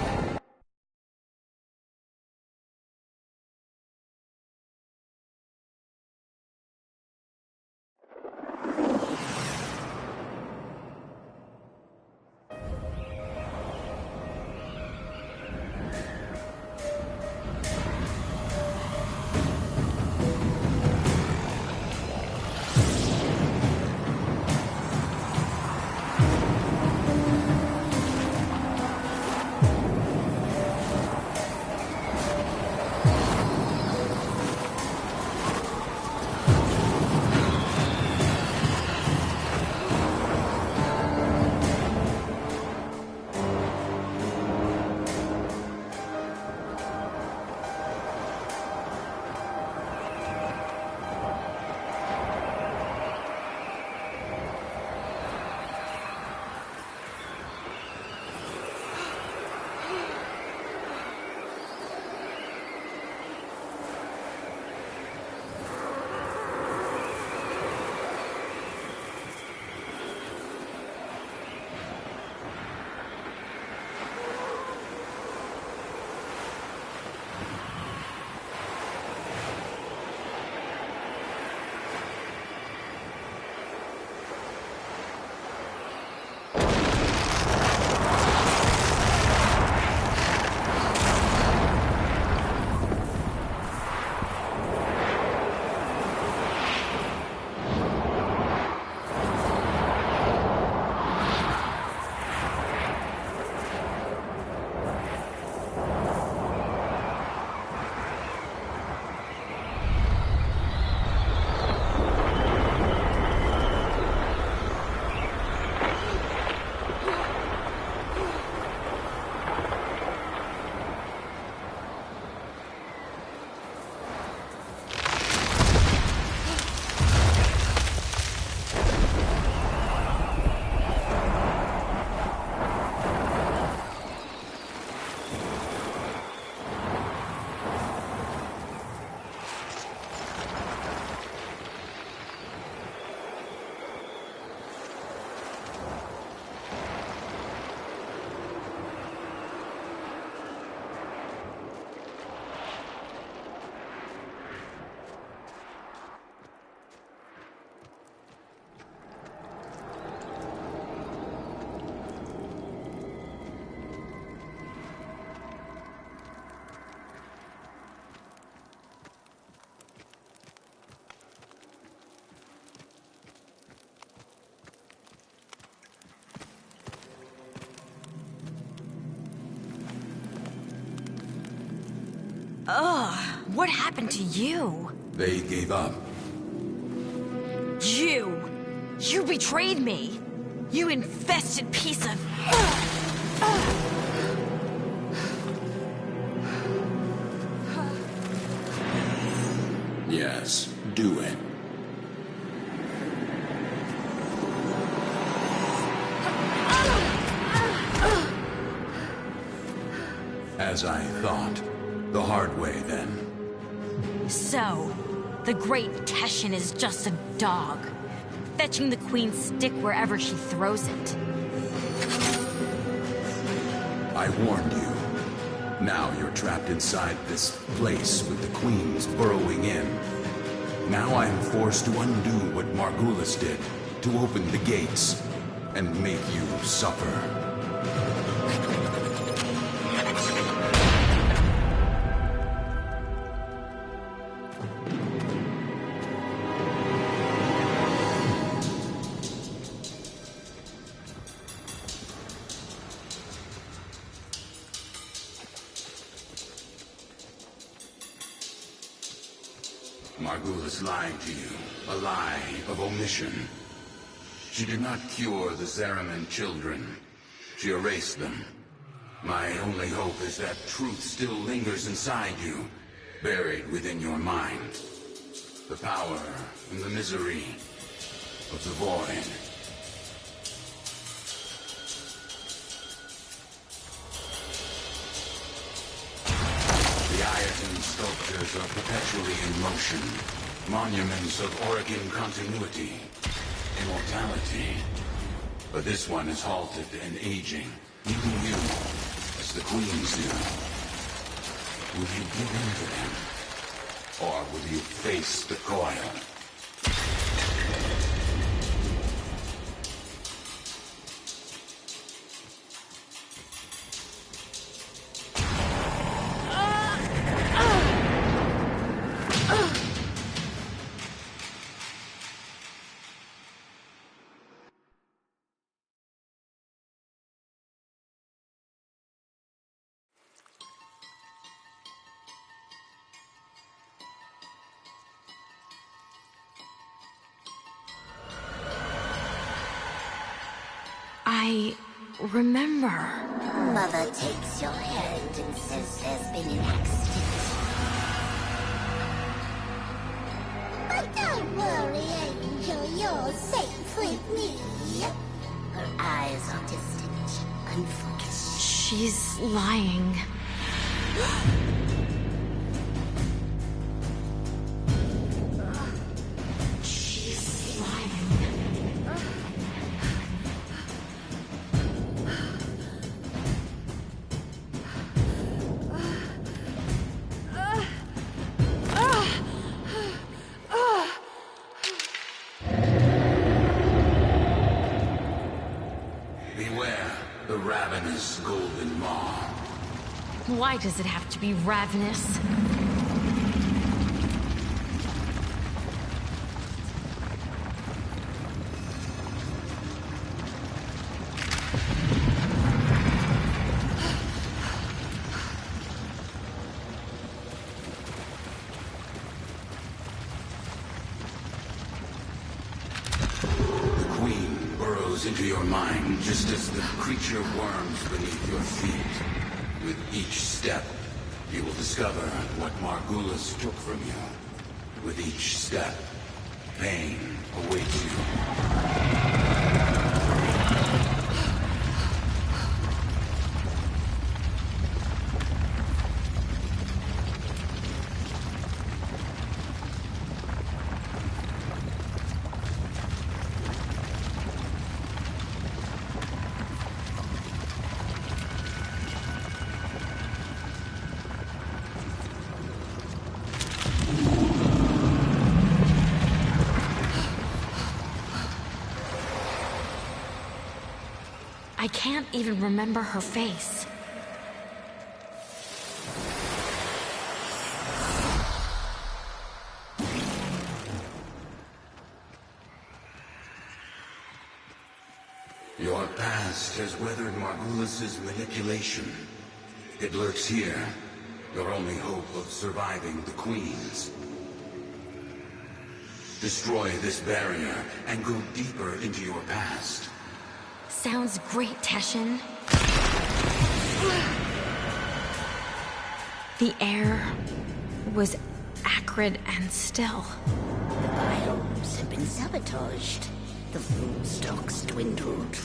Ugh, what happened to you? They gave up. You betrayed me! You infested piece of... Yes, do it. As I thought. The hard way, then. So, the great Teshin is just a dog, fetching the Queen's stick wherever she throws it. I warned you. Now you're trapped inside this place with the Queens burrowing in. Now I am forced to undo what Margulis did, to open the gates, and make you suffer. Margulis lied to you. A lie of omission. She did not cure the Zariman children. She erased them. My only hope is that truth still lingers inside you, buried within your mind. The power and the misery of the void. The Ayatan sculptures are perpetually in motion. Monuments of Orokin continuity. Immortality. But this one is halted and aging. Even you, as the queens do. Will you give in to them? Or will you face the coil? I remember. Mother takes your hand and says there's been an accident. But don't worry, Angel, you're safe with me. Her eyes are distant, unfocused. She's lying. She's lying. Beware the ravenous golden maw. Why does it have to be ravenous? Into your mind, just as the creature worms beneath your feet. With each step, you will discover what Margulis took from you. With each step, pain awaits you. I can't even remember her face. Your past has weathered Margulis' manipulation. It lurks here, your only hope of surviving the Queens. Destroy this barrier and go deeper into your past. Sounds great, Teshin. The air was acrid and still. The biomes have been sabotaged. The food stocks dwindled.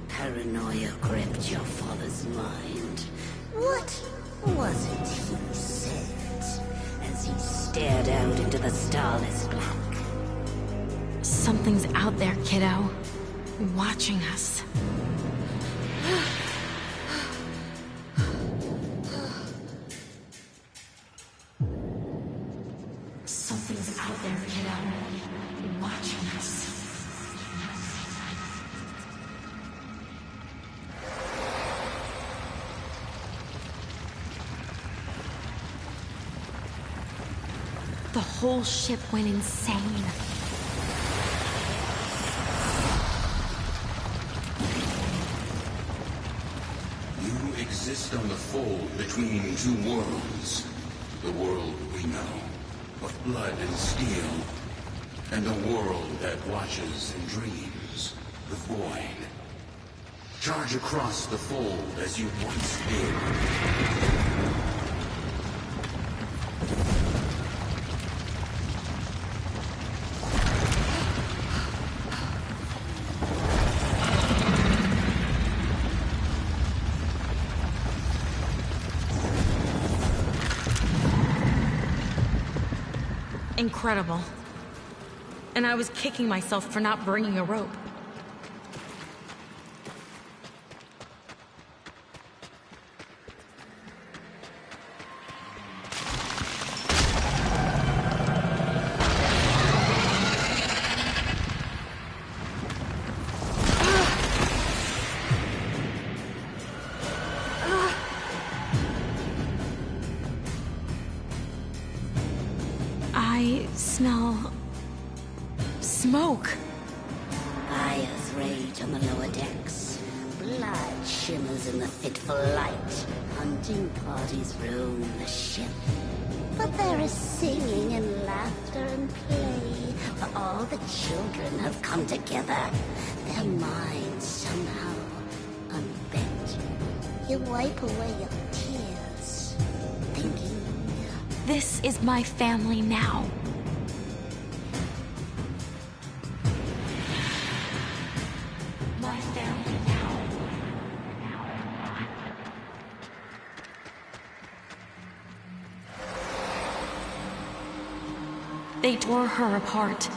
Paranoia gripped your father's mind. What was it he said as he stared out into the starless black? Something's out there, kiddo. Watching us. Something's out there, kiddo. Watching us. The whole ship went insane. Exist on the fold between two worlds. The world we know, of blood and steel, and a world that watches and dreams, the void. Charge across the fold as you once did. Incredible. And I was kicking myself for not bringing a rope. I smell smoke. Fires rage on the lower decks. Blood shimmers in the fitful light. Hunting parties roam the ship. But there is singing and laughter and play. For all the children have come together. Their minds somehow unbent. You wipe away your tears, thinking, This is my family now. My family now. They tore her apart.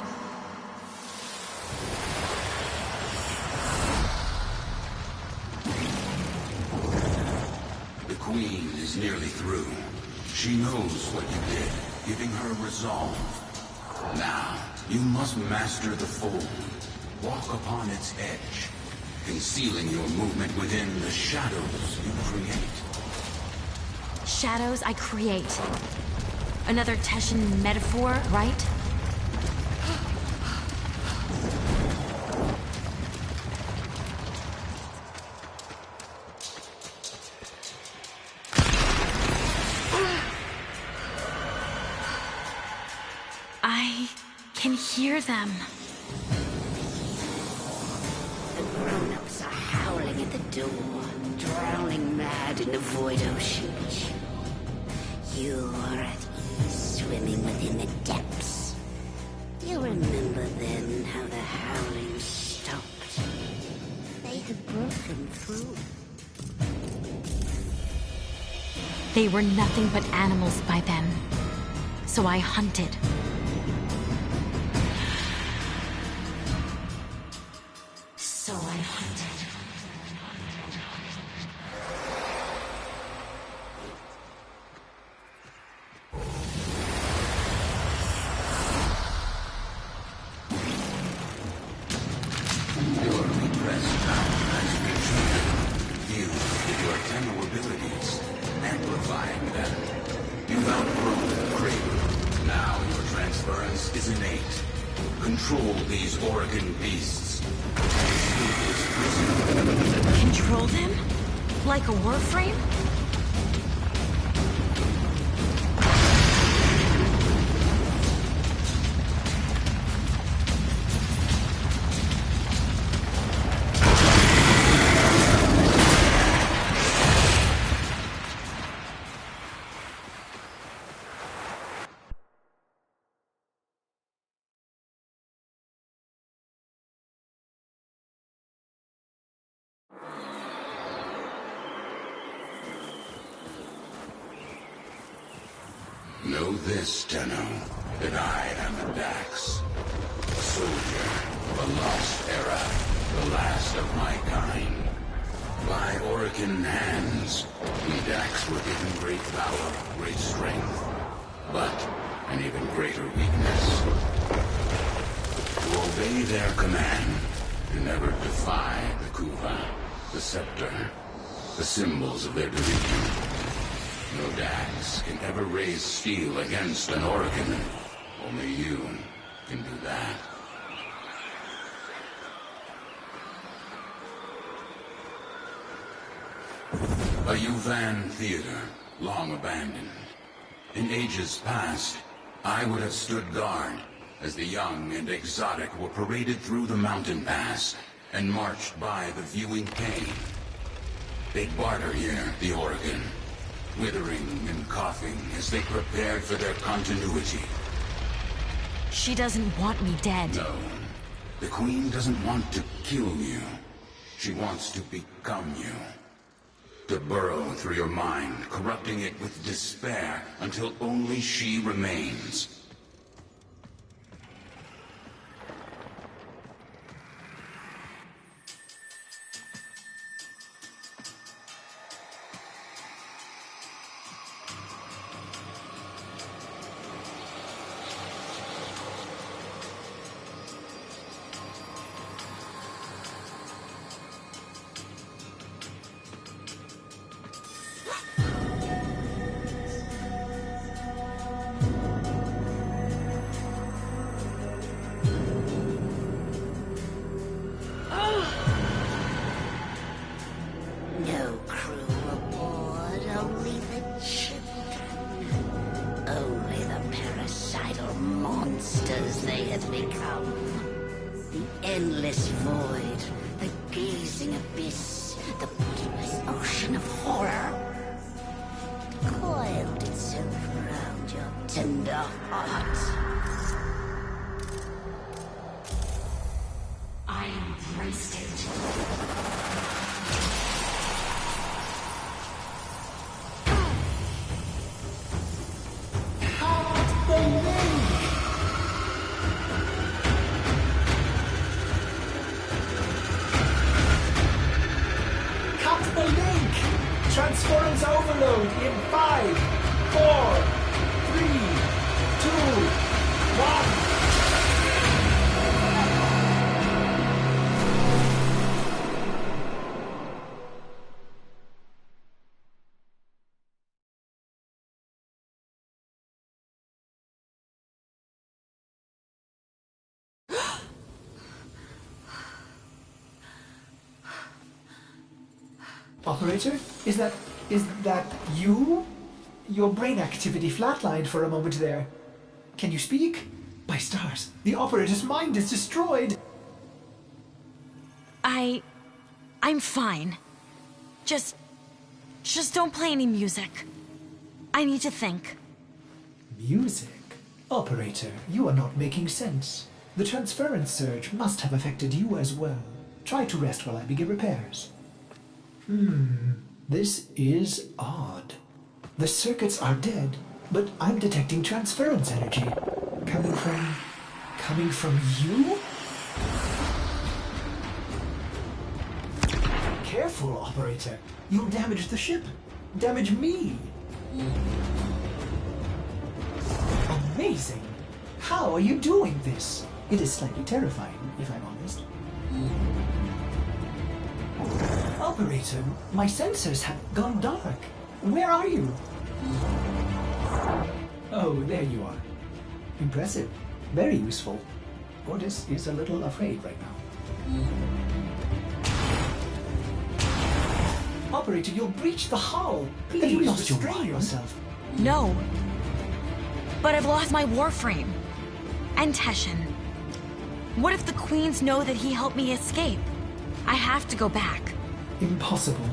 The Queen is nearly through. She knows what you did, giving her resolve. Now, you must master the fold. Walk upon its edge, concealing your movement within the shadows you create. Shadows I create. Another Teshin metaphor, right? I can hear them. the grown-ups are howling at the door, drowning mad in the void ocean. You are at ease, swimming within the depths. You remember then how the howling stopped. They had broken through. They were nothing but animals by then. So I hunted. So I hunted. Your repressed power has been fused with your Tenno abilities, amplifying them. You've outgrown the cradle. Now your transference is innate. Control these Oregon beasts. Control them? Like a Warframe? Know this, Tenno, that I am a Dax. A soldier, a lost era, the last of my kind. By Orican hands, we Dax were given great power, great strength, but an even greater weakness. To obey their command, to never defy the Kuva, the scepter, the symbols of their dominion. No Dax can ever raise steel against an Oregon. Only you can do that. A Yuvan theater, long abandoned. In ages past, I would have stood guard as the young and exotic were paraded through the mountain pass and marched by the viewing cave. They barter here, the Oregon, withering and coughing as they prepared for their continuity. She doesn't want me dead. No. The Queen doesn't want to kill you. She wants to become you. To burrow through your mind, corrupting it with despair until only she remains. No crew aboard, only the children. Only the parasital monsters they have become. The endless void, the gazing abyss, the bottomless ocean of horror. Coiled itself around your tender heart. I embraced it. Transference overload in 5, 4, 3, 2, 1. Operator, is that you? Your brain activity flatlined for a moment there. Can you speak? By stars, the operator's mind is destroyed. I'm fine. Just don't play any music. I need to think. Music? Operator, you are not making sense. The transference surge must have affected you as well. Try to rest while I begin repairs. This is odd. The circuits are dead, but I'm detecting transference energy. Coming from you? Careful, operator. You'll damage the ship. Damage me. Amazing. How are you doing this? It is slightly terrifying, if I'm honest. Operator, my sensors have gone dark. Where are you? Oh, there you are. Impressive. Very useful. Ordis is a little afraid right now. Operator, you'll breach the hull. Please, have you lost restrain yourself. No. But I've lost my Warframe. And Teshin. What if the Queens know that he helped me escape? I have to go back. Impossible.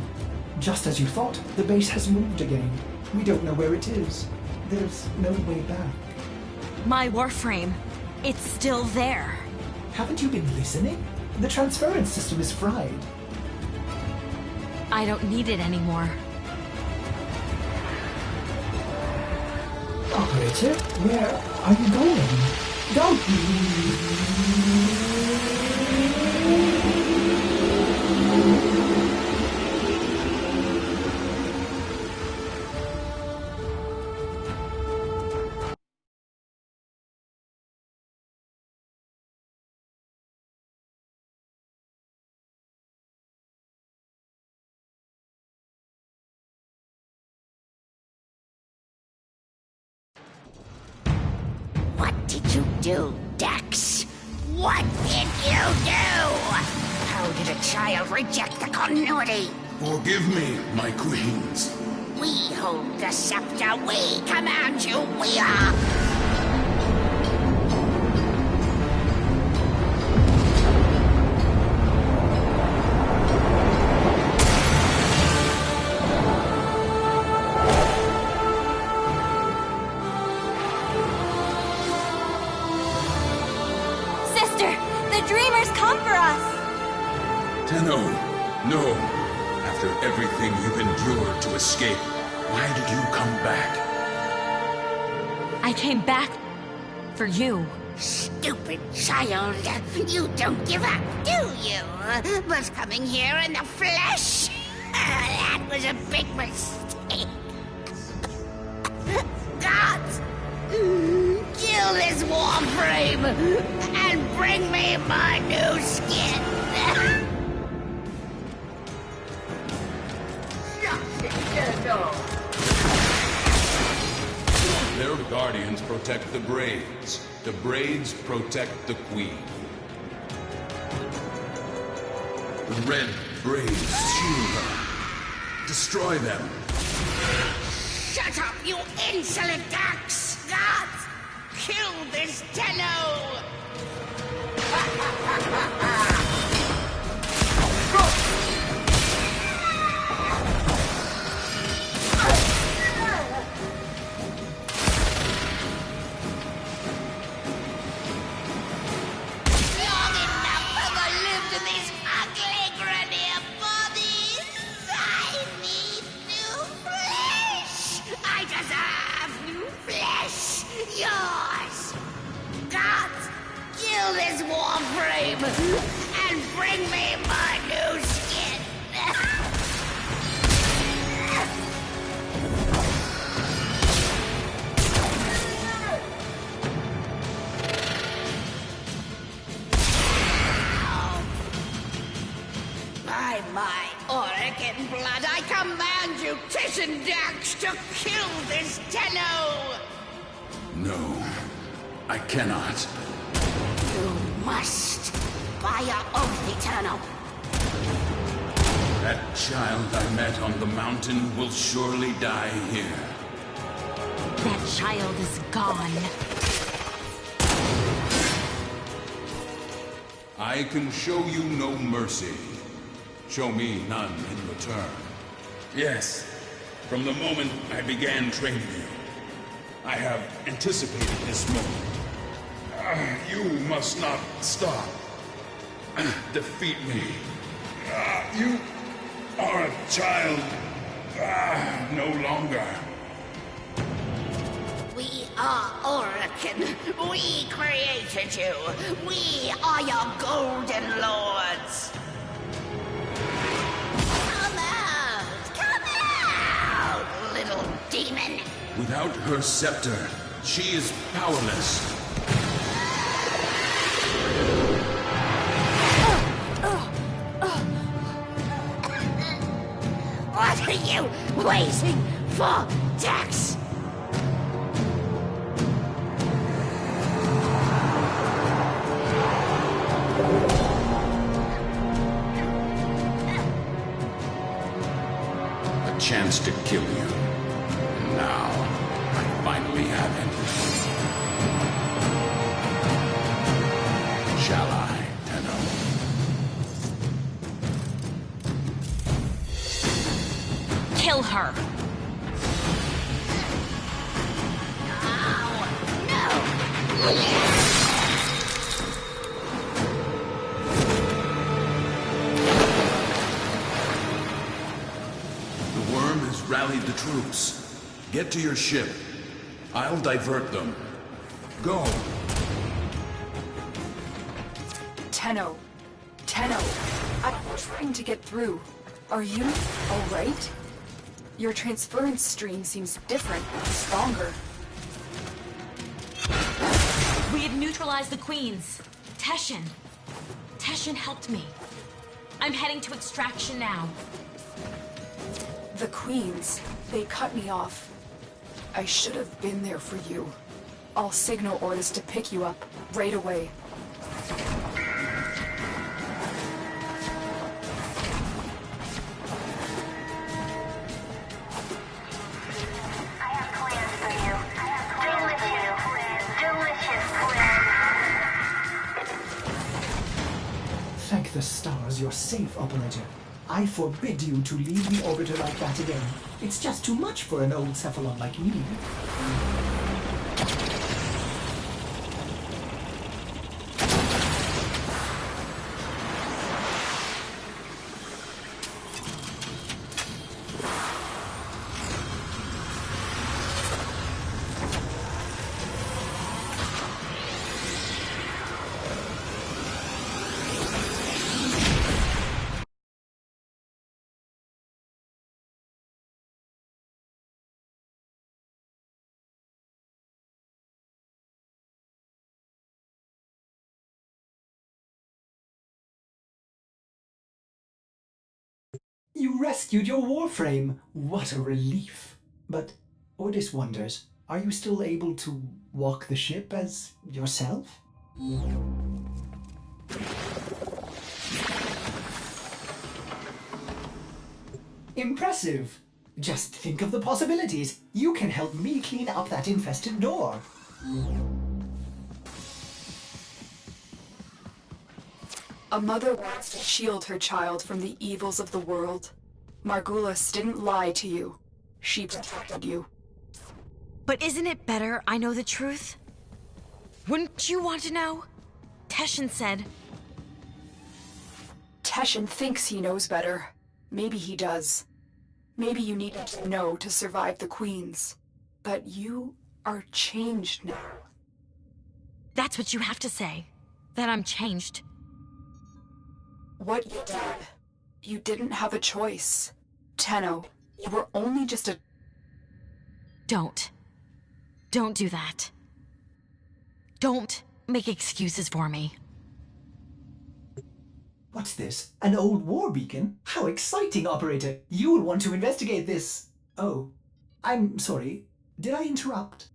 Just as you thought, the base has moved again. We don't know where it is. There's no way back. My Warframe. It's still there. Haven't you been listening? The transference system is fried. I don't need it anymore. Operator, where are you going? Don't What did you do, Dax? What did you do? How did a child reject the continuity? Forgive me, my queens. We hold the scepter. We command you. We are... nightmares come for us! Tenno, no. After everything you've endured to escape, why did you come back? I came back for you. Stupid child. You don't give up, do you? But coming here in the flesh? That was a big mistake. Gods! Kill this Warframe and bring me my new skin. Their guardians protect the braids. The braids protect the queen. The red braids shield her. Destroy them. Shut up, you insolent ducks! Gods! Kill this Tenno! Long enough have I lived in these ugly grenier bodies! I need new flesh! I deserve new flesh! Yours! Gods, kill this Warframe and bring me my new skin! By my Oregon blood, I command you, Titian Dax, to kill this Tenno! No, I cannot. You must, by your oath eternal. That child I met on the mountain will surely die here. That child is gone. I can show you no mercy. Show me none in return. Yes, from the moment I began training you, I have anticipated this moment. You must not stop. Defeat me. You are a child. No longer. We are Orokin. We created you. We are your golden lords. Come out, little demon. Without her scepter, she is powerless. What are you waiting for, Dax? A chance to kill you. And now, I finally have it. Shall I, Tenno? Kill her. The worm has rallied the troops. Get to your ship. I'll divert them. Go. Tenno. Tenno. I'm trying to get through. Are you alright? Your transference stream seems different, stronger. We have neutralized the queens. Teshin. Teshin helped me. I'm heading to extraction now. The queens, they cut me off. I should have been there for you. I'll signal orders to pick you up right away. Thank the stars you're safe, Operator. I forbid you to leave the orbiter like that again. It's just too much for an old cephalon like me. You rescued your Warframe. What a relief. But Ordis wonders, are you still able to walk the ship as yourself? Impressive. Just think of the possibilities. You can help me clean up that infested door. A mother wants to shield her child from the evils of the world. Margulis didn't lie to you. She protected you. But isn't it better I know the truth? Wouldn't you want to know? Teshin said... Teshin thinks he knows better. Maybe he does. Maybe you needed to know to survive the Queens. But you are changed now. That's what you have to say. That I'm changed. What you did. You didn't have a choice. Tenno, you were only just a... Don't. Don't do that. Don't make excuses for me. What's this? An old war beacon? How exciting, Operator! You will want to investigate this... Oh, I'm sorry. Did I interrupt?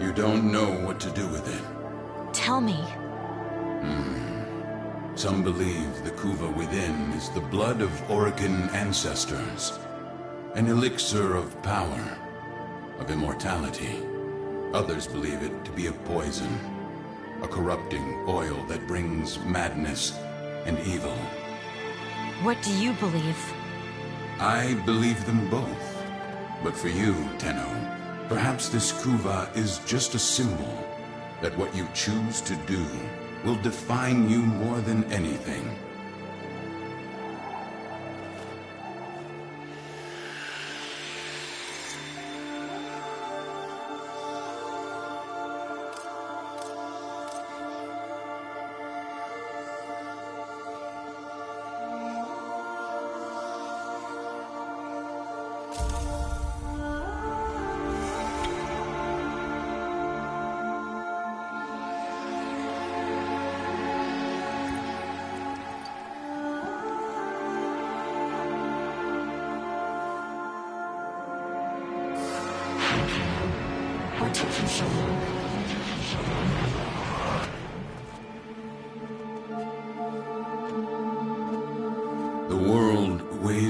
You don't know what to do with it. Tell me. Some believe the Kuva within is the blood of Orokin ancestors. An elixir of power, of immortality. Others believe it to be a poison. A corrupting oil that brings madness and evil. What do you believe? I believe them both. But for you, Tenno, perhaps this Kuva is just a symbol that what you choose to do will define you more than anything.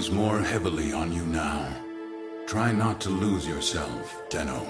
weighs more heavily on you now. Try not to lose yourself, Tenno.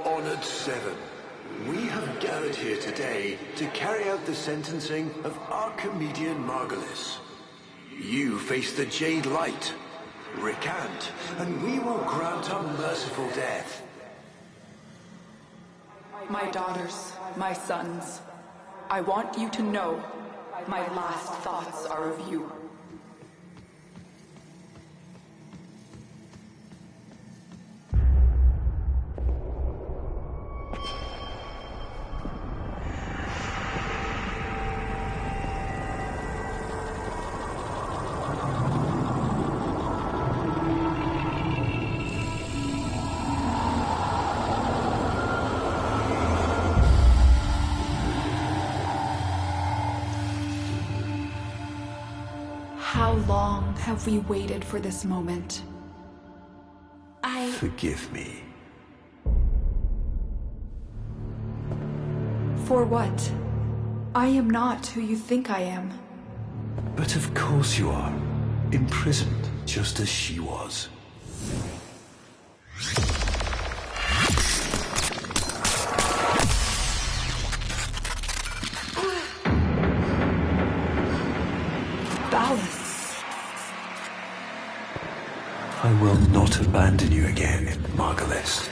Honored Seven, we have gathered here today to carry out the sentencing of Archimedean Margulis. You face the Jade Light. Recant, and we will grant a merciful death. My daughters, my sons, I want you to know my last thoughts are of you. How long have we waited for this moment? Forgive me. For what? I am not who you think I am. But of course you are. Imprisoned, just as she was. I will not abandon you again, Margulis.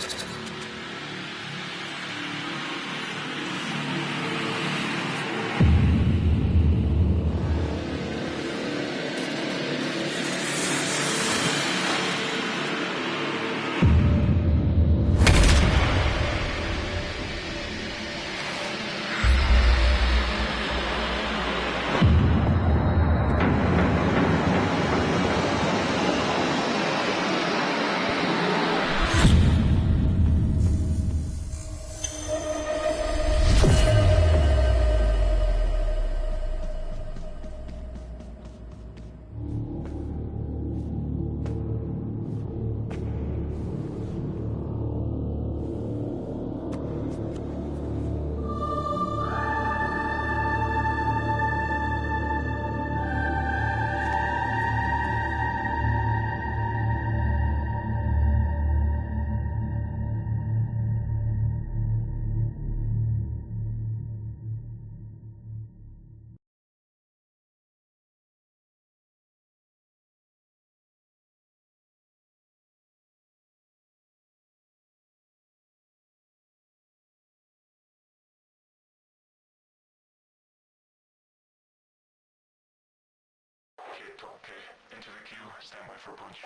Into the queue. Stand by for a punch.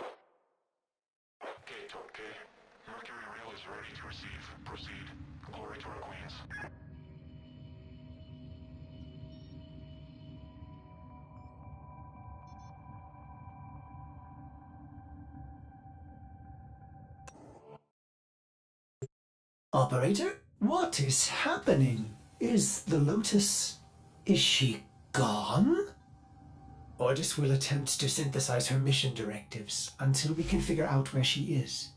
Gate, okay. Mercury rail is ready to receive. Proceed. Glory to our queens. Operator, what is happening? Is the Lotus... is she gone? Ordis will attempt to synthesize her mission directives until we can figure out where she is.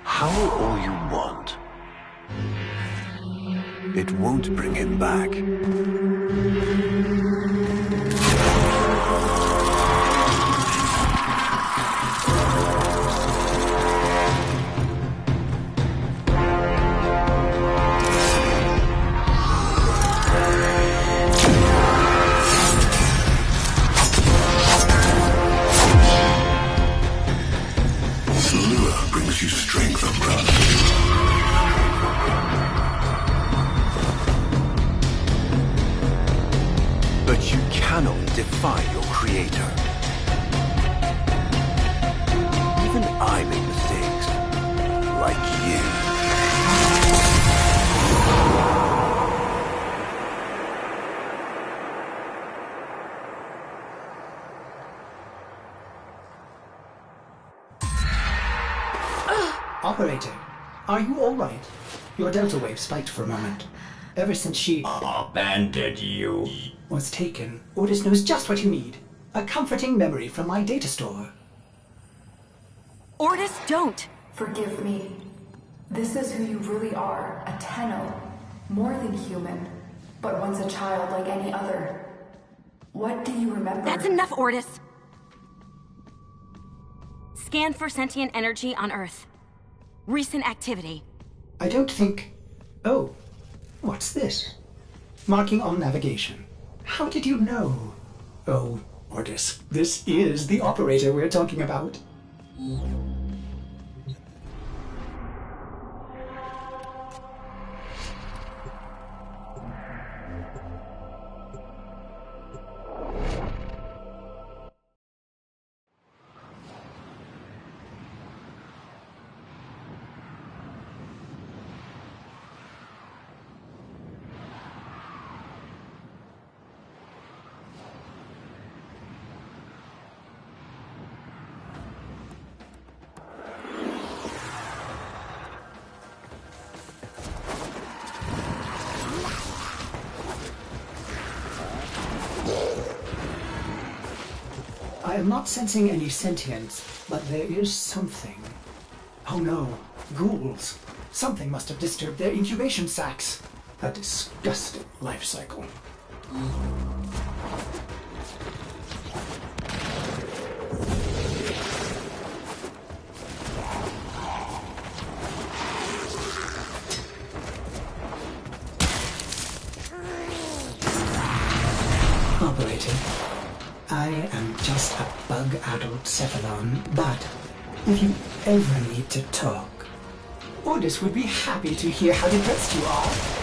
Howl all you want. It won't bring him back. Brings you strength, umbrella. But you cannot defy your creator. Even I make mistakes. Like you. Operator, are you alright? Your delta wave spiked for a moment. Ever since she... abandoned you. ...was taken, Ordis knows just what you need. A comforting memory from my data store. Ordis, don't! Forgive me. This is who you really are, a Tenno. More than human, but once a child like any other. What do you remember? That's enough, Ordis! Scan for sentient energy on Earth. Recent activity. I don't think... Oh, what's this? Marking on navigation. How did you know? Oh, Ordis, this is the operator we're talking about. I am not sensing any sentience, but there is something. Oh no, ghouls. Something must have disturbed their incubation sacs. A disgusting life cycle. Operator, I am just a bug-addled cephalon, but if you ever need to talk, Ordis would be happy to hear how depressed you are.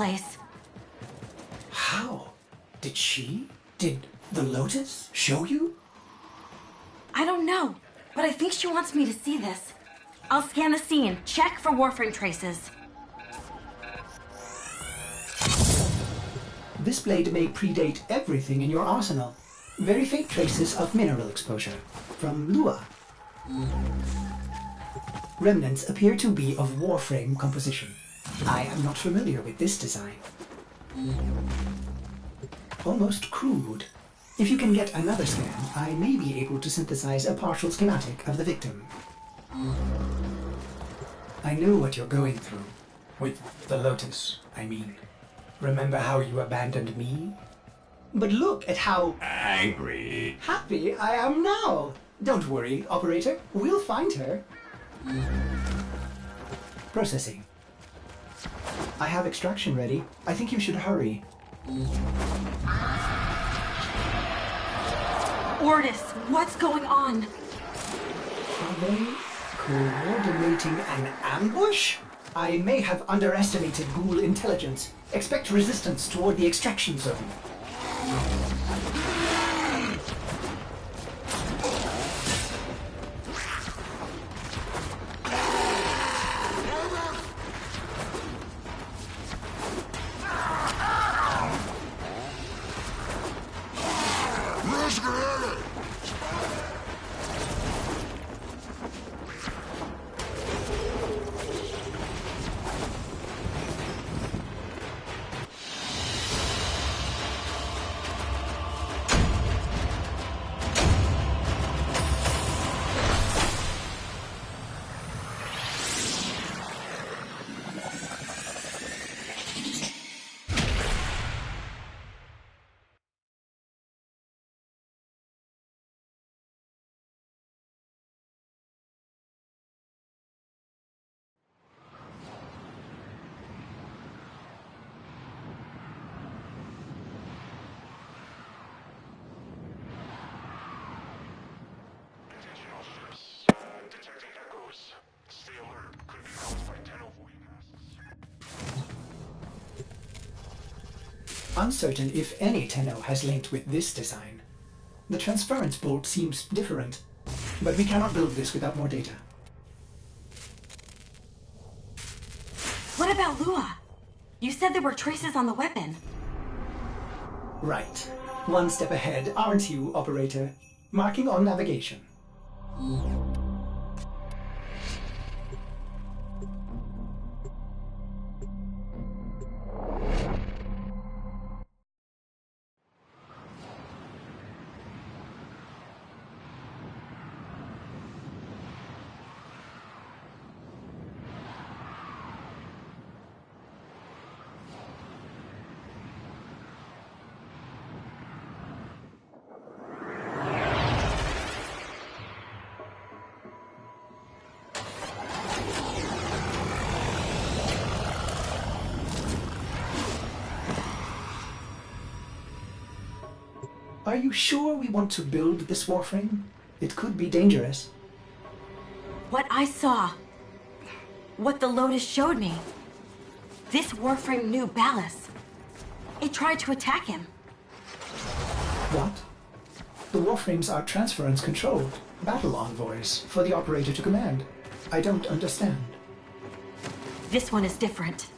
place. How? Did the Lotus show you? I don't know, but I think she wants me to see this. I'll scan the scene, check for Warframe traces. This blade may predate everything in your arsenal. Very faint traces of mineral exposure from Lua. Remnants appear to be of Warframe composition. I am not familiar with this design. Almost crude. If you can get another scan, I may be able to synthesize a partial schematic of the victim. I know what you're going through. With the Lotus, I mean. Remember how you abandoned me? But look at how angry, happy I am now. Don't worry, operator. We'll find her. Processing. I have extraction ready. I think you should hurry. Ordis, what's going on? Are they coordinating an ambush? I may have underestimated ghoul intelligence. Expect resistance toward the extraction zone. Uncertain if any Tenno has linked with this design. The transference bolt seems different, but we cannot build this without more data. What about Lua? You said there were traces on the weapon. Right. One step ahead, aren't you, operator? Marking on navigation. Are you sure we want to build this Warframe? It could be dangerous. What I saw, what the Lotus showed me, this Warframe knew Ballas. It tried to attack him. What? The Warframes are transference controlled, battle envoys for the operator to command. I don't understand. This one is different.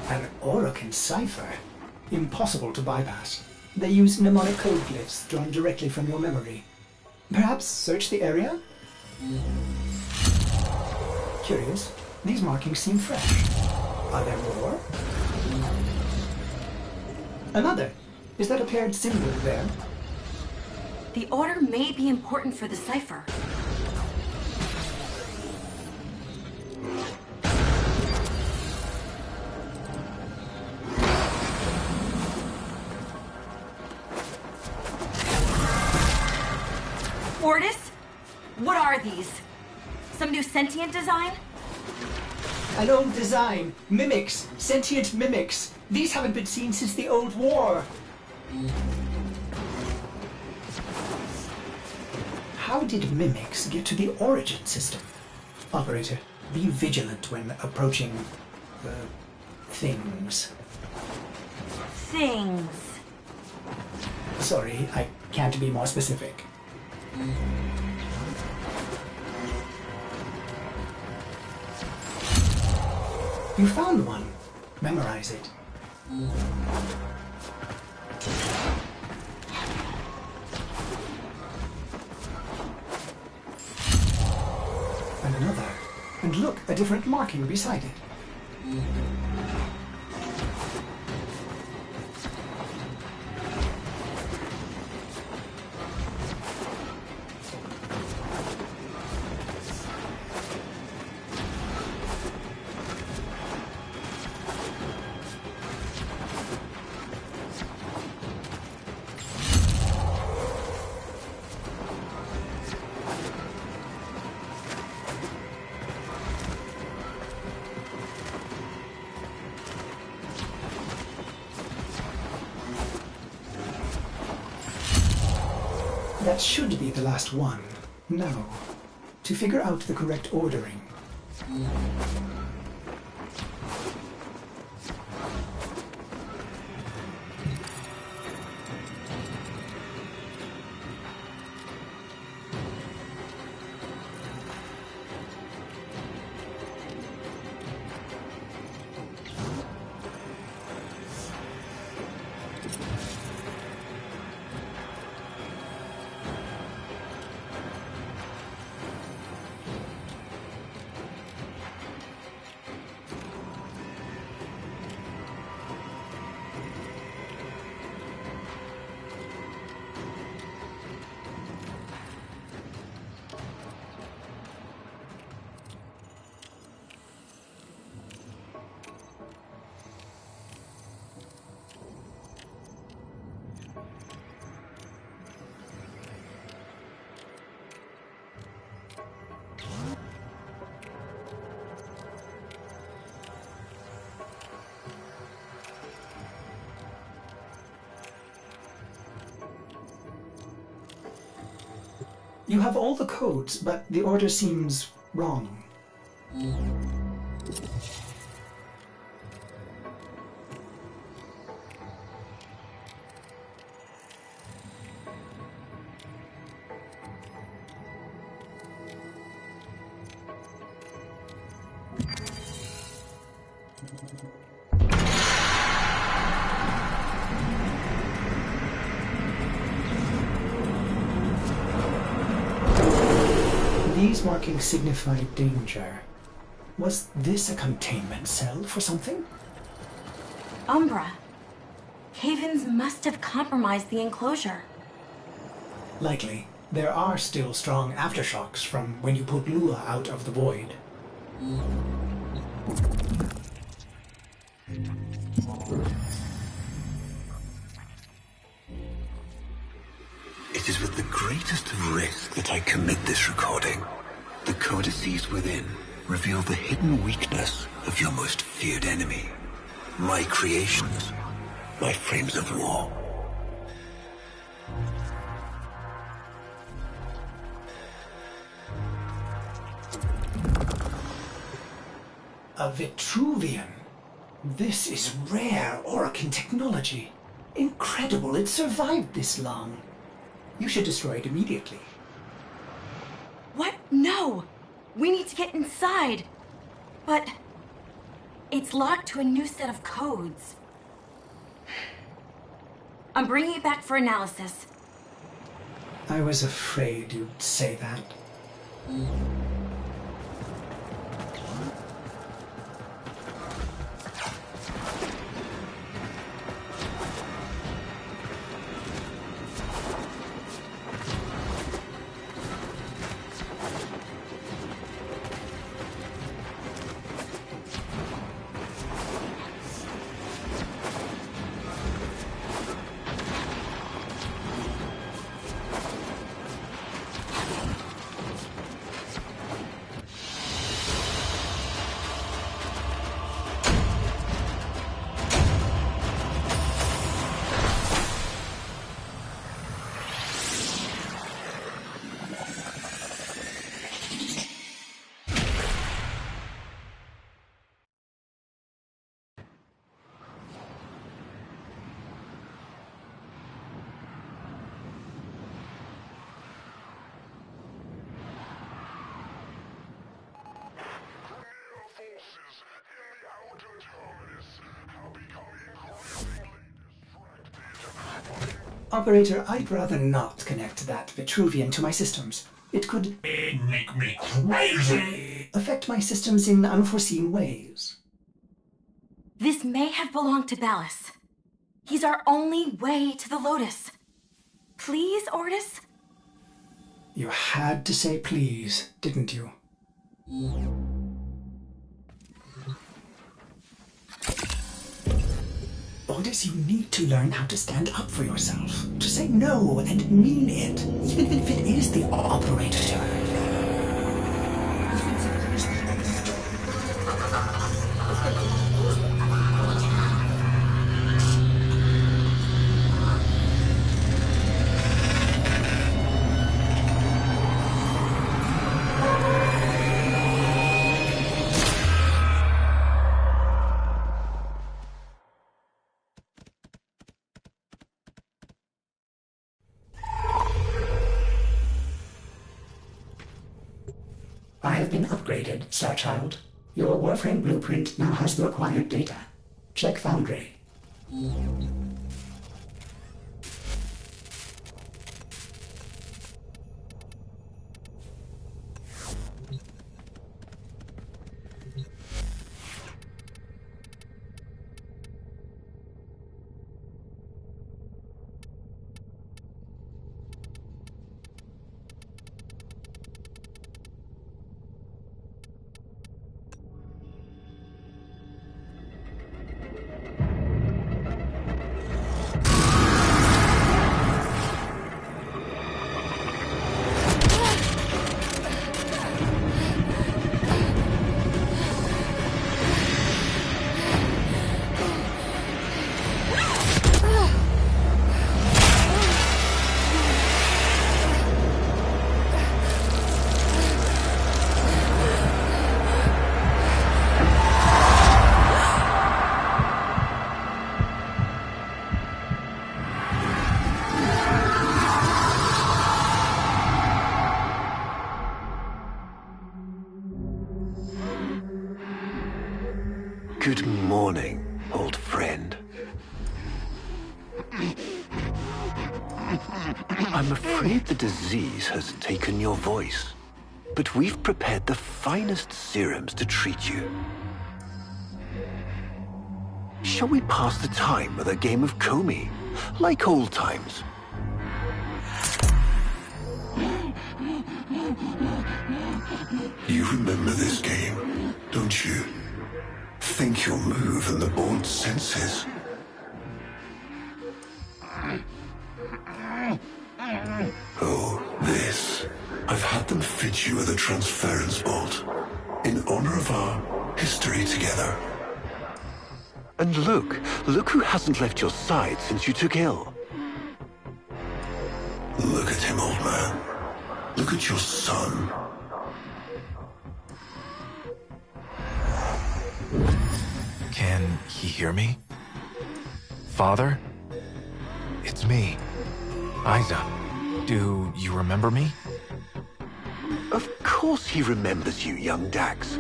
An Orokin cipher? Impossible to bypass. They use mnemonic code glyphs drawn directly from your memory. Perhaps search the area? Curious. These markings seem fresh. Are there more? Another. Is that a paired symbol there? The order may be important for the cipher. Ordis? What are these? Some new sentient design? An old design. Mimics. Sentient mimics. These haven't been seen since the old war. How did mimics get to the origin system? Operator, be vigilant when approaching things. Things. Sorry, I can't be more specific. You found one. Memorize it. And another. And look, a different marking beside it. That should be the last one. Now, to figure out the correct ordering. You have all the codes, but the order seems wrong. These markings signify danger. Was this a containment cell for something? Umbra. Havens must have compromised the enclosure. Likely. There are still strong aftershocks from when you put Lua out of the void. It is with the greatest of risk that I commit this recording. The codices within reveal the hidden weakness of your most feared enemy. My creations, my frames of war. A Vitruvian. This is rare Orokin technology. Incredible it survived this long. You should destroy it immediately. What? No! We need to get inside. But it's locked to a new set of codes. I'm bringing it back for analysis. I was afraid you'd say that. Operator, I'd rather not connect that Vitruvian to my systems. It could make me crazy. Affect my systems in unforeseen ways. This may have belonged to Ballas. He's our only way to the Lotus. Please, Ortis? You had to say please, didn't you? Ortis, you need to learn how to stand up for yourself. To say no and mean it, even if it is the operator. I have been upgraded, Starchild. Your Warframe blueprint now has the required data. Check Foundry. Good morning, old friend. I'm afraid the disease has taken your voice, but we've prepared the finest serums to treat you. Shall we pass the time with a game of Comey, like old times? You remember this game, don't you? Think you'll move in the board's senses. Oh, this. I've had them fit you with a transference bolt, in honor of our history together. And look who hasn't left your side since you took ill. Look at him, old man. Look at your son. Can he hear me? Father? It's me, Isa. Do you remember me? Of course he remembers you, young Dax.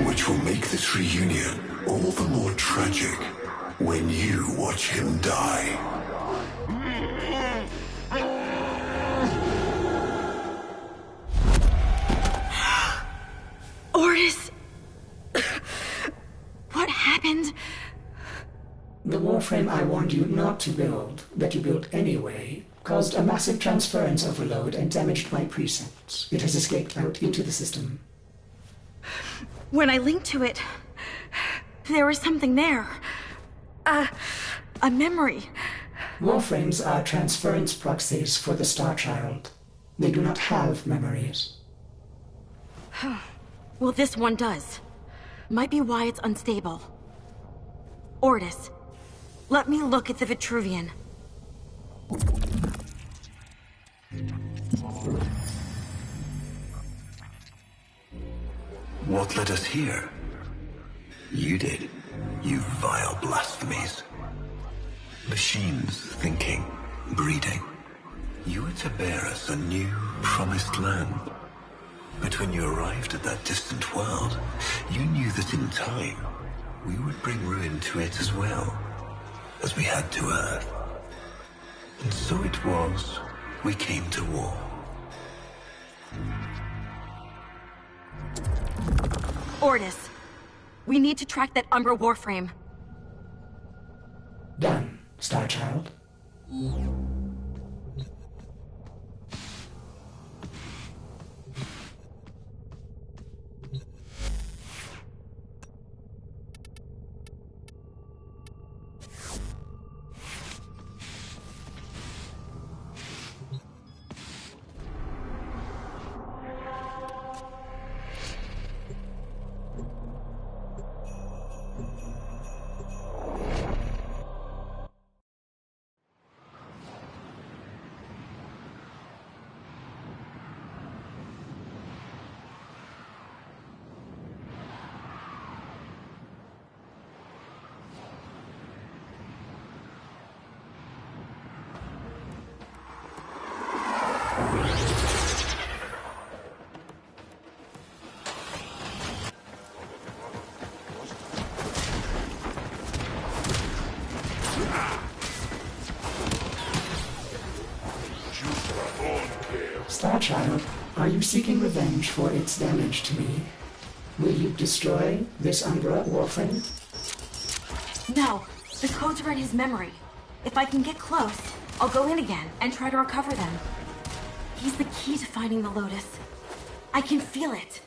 Which will make this reunion all the more tragic when you watch him die. Ortis! What happened? The Warframe I warned you not to build, that you built anyway, caused a massive transference overload and damaged my precepts. It has escaped out into the system. When I linked to it, there was something there. A memory. Warframes are transference proxies for the Starchild. They do not have memories. Well, this one does. Might be why it's unstable. Ortis, let me look at the Vitruvian. What led us here? You did, you vile blasphemies. Machines thinking, breeding. You were to bear us a new, promised land. But when you arrived at that distant world, you knew that in time, we would bring ruin to it as well, as we had to Earth. And so it was, we came to war. Ordis, we need to track that Umbra Warframe. Done, Starchild. Starchild, are you seeking revenge for its damage to me? Will you destroy this Umbra Warframe? No, the codes are in his memory. If I can get close, I'll go in again and try to recover them. He's the key to finding the Lotus. I can feel it.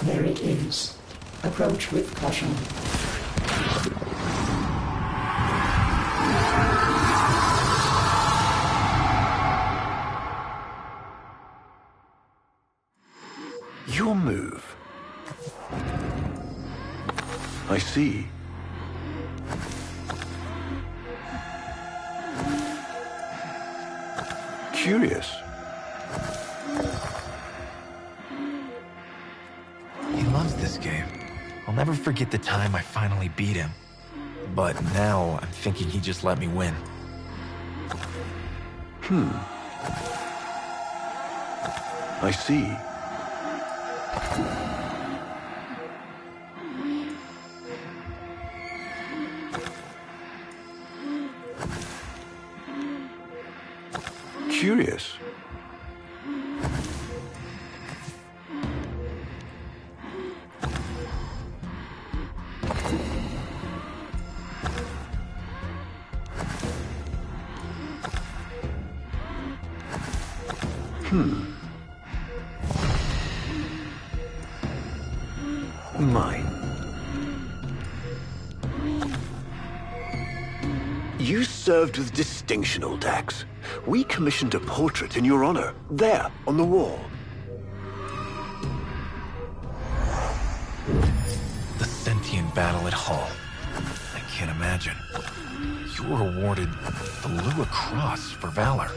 There it is. Approach with caution. Your move. I see. Curious. He loves this game. I'll never forget the time I finally beat him. But now I'm thinking he just let me win. I see. Curious. Mine. You served with distinction, old Dax. We commissioned a portrait in your honor, there, on the wall. The sentient battle at Hull. I can't imagine. You were awarded the Lua Cross for valor.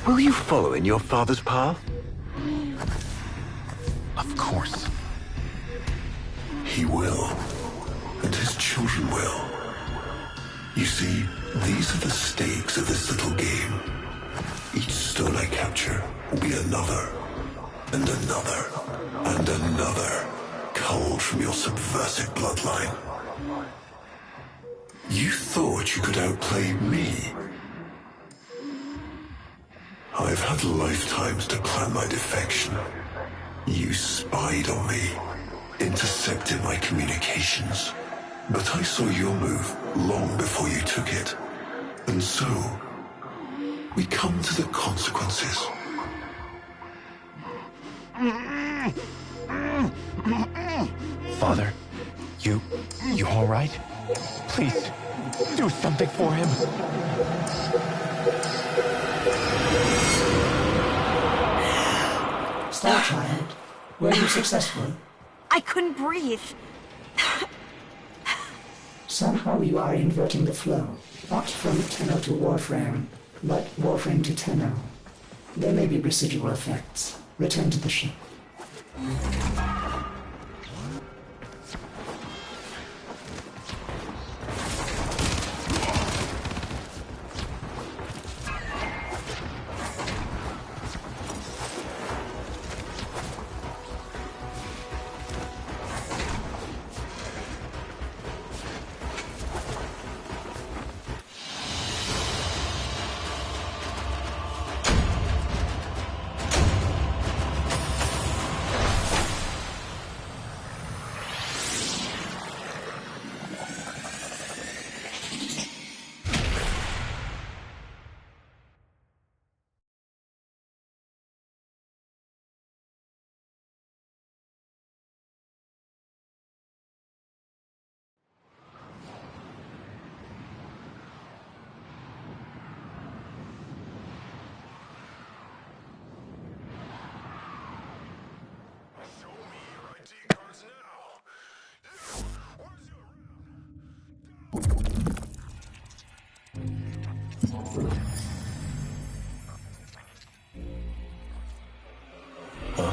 Will you follow in your father's path? Of course. He will, and his children will. You see, these are the stakes of this little game. Each stone I capture will be another, and another, and another, culled from your subversive bloodline. You thought you could outplay me? I've had lifetimes to plan my defection. You spied on me, intercepted my communications. But I saw your move long before you took it. And so, we come to the consequences. Father, you all right? Please, do something for him. Starchild, were you successful? I couldn't breathe. Somehow you are inverting the flow. Not from Tenno to Warframe, but Warframe to Tenno. There may be residual effects. Return to the ship.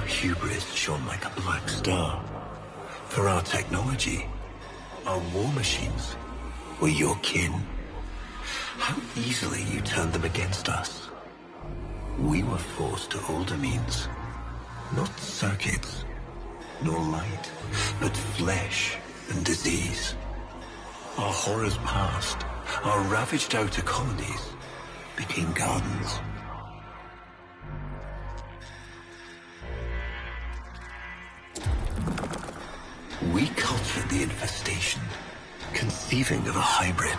hubris shone like a black star. For our technology, our war machines were your kin. How easily you turned them against us. We were forced to older means. Not circuits, nor light, but flesh and disease. Our horrors passed. Our ravaged outer colonies became gardens. We cultured the infestation, conceiving of a hybrid,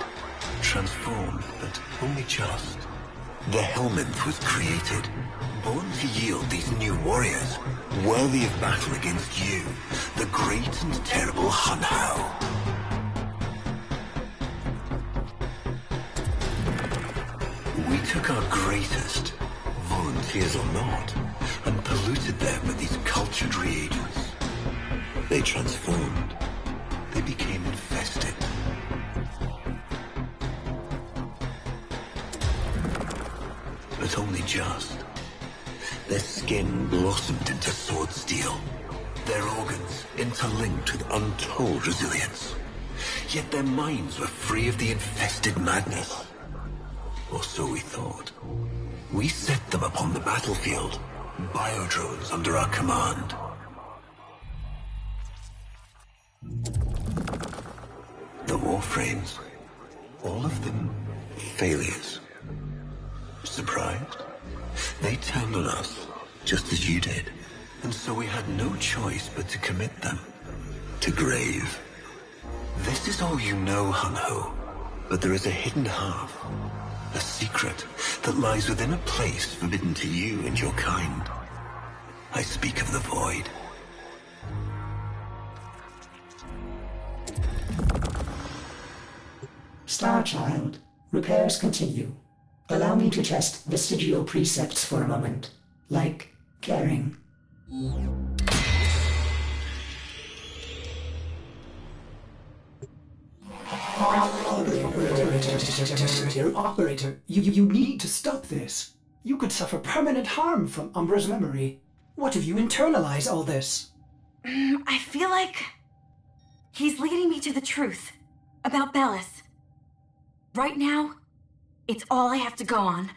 transformed, but only just. The Helminth was created, born to yield these new warriors, worthy of battle against you, the great and terrible Hunhow. We took our greatest, volunteers or not, and polluted them with these cultured reagents. They transformed. They became infested. But only just. Their skin blossomed into sword steel. Their organs interlinked with untold resilience. Yet their minds were free of the infested madness. Or so we thought. We set them upon the battlefield, biodrones under our command. The Warframes, all of them failures. Surprised? They turned on us, just as you did. And so we had no choice but to commit them to grave. This is all you know, Hunho. But there is a hidden half, a secret that lies within a place forbidden to you and your kind. I speak of the Void. Starchild, repairs continue. Allow me to test vestigial precepts for a moment, like caring. Operator, you need to stop this. You could suffer permanent harm from Umbra's memory. What if you internalize all this? I feel like he's leading me to the truth about Bellis. Right now, it's all I have to go on.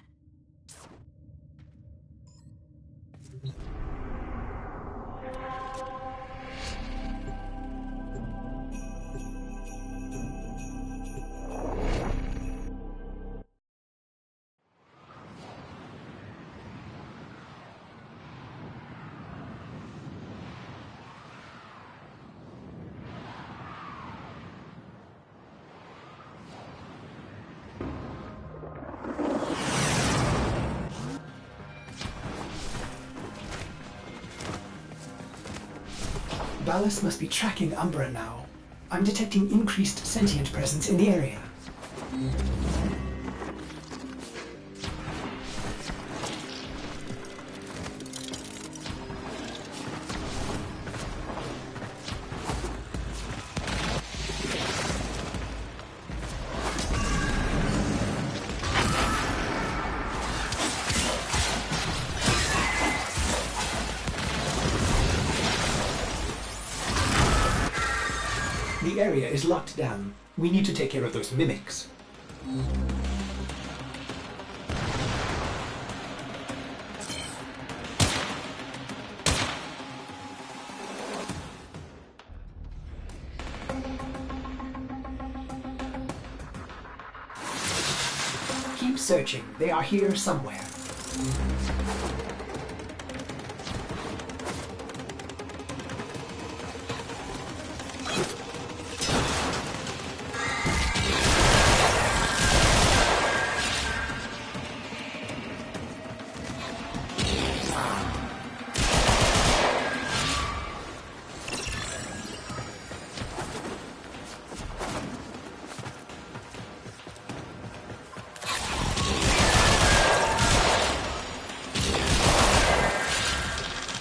Ballas must be tracking Umbra now. I'm detecting increased sentient presence in the area. The area is locked down. We need to take care of those mimics. Keep searching. They are here somewhere.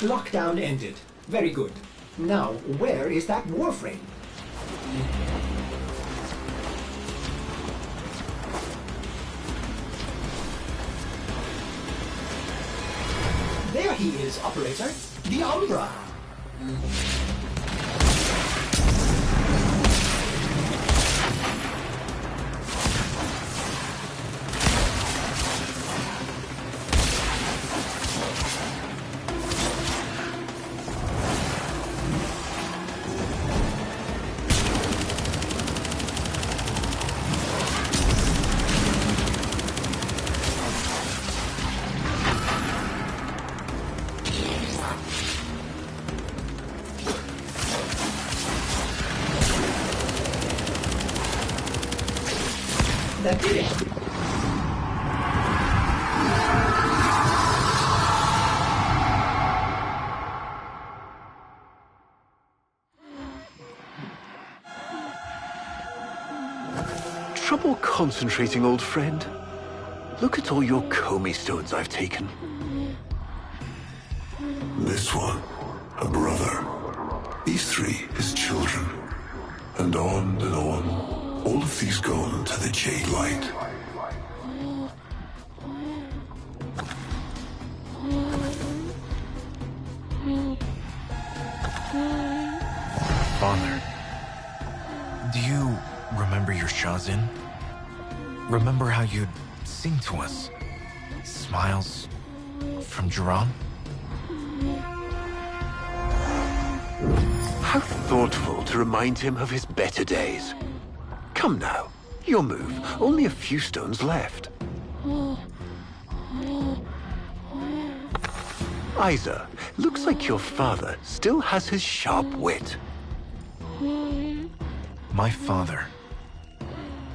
Lockdown ended. Very good. Now, where is that Warframe? There he is, Operator. The Umbra! That did it! Trouble concentrating, old friend? Look at all your Comey stones I've taken. This one, a brother. These three, his children. And on. All of these gone to the Jade Light. Father, do you remember your Shazin? Remember how you'd sing to us? Smiles from Jiran? How thoughtful to remind him of his better days. Come now, your move. Only a few stones left. Isa, looks like your father still has his sharp wit. My father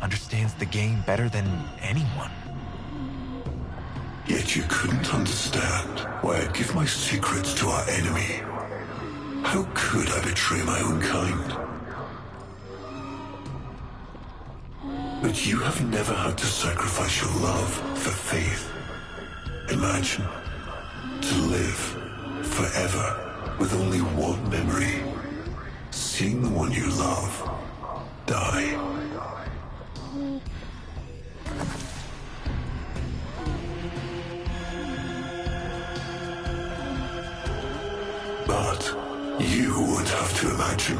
understands the game better than anyone. Yet you couldn't understand why I'd give my secrets to our enemy. How could I betray my own kind? But you have never had to sacrifice your love for faith. Imagine to live forever with only one memory. Seeing the one you love die. But you would have to imagine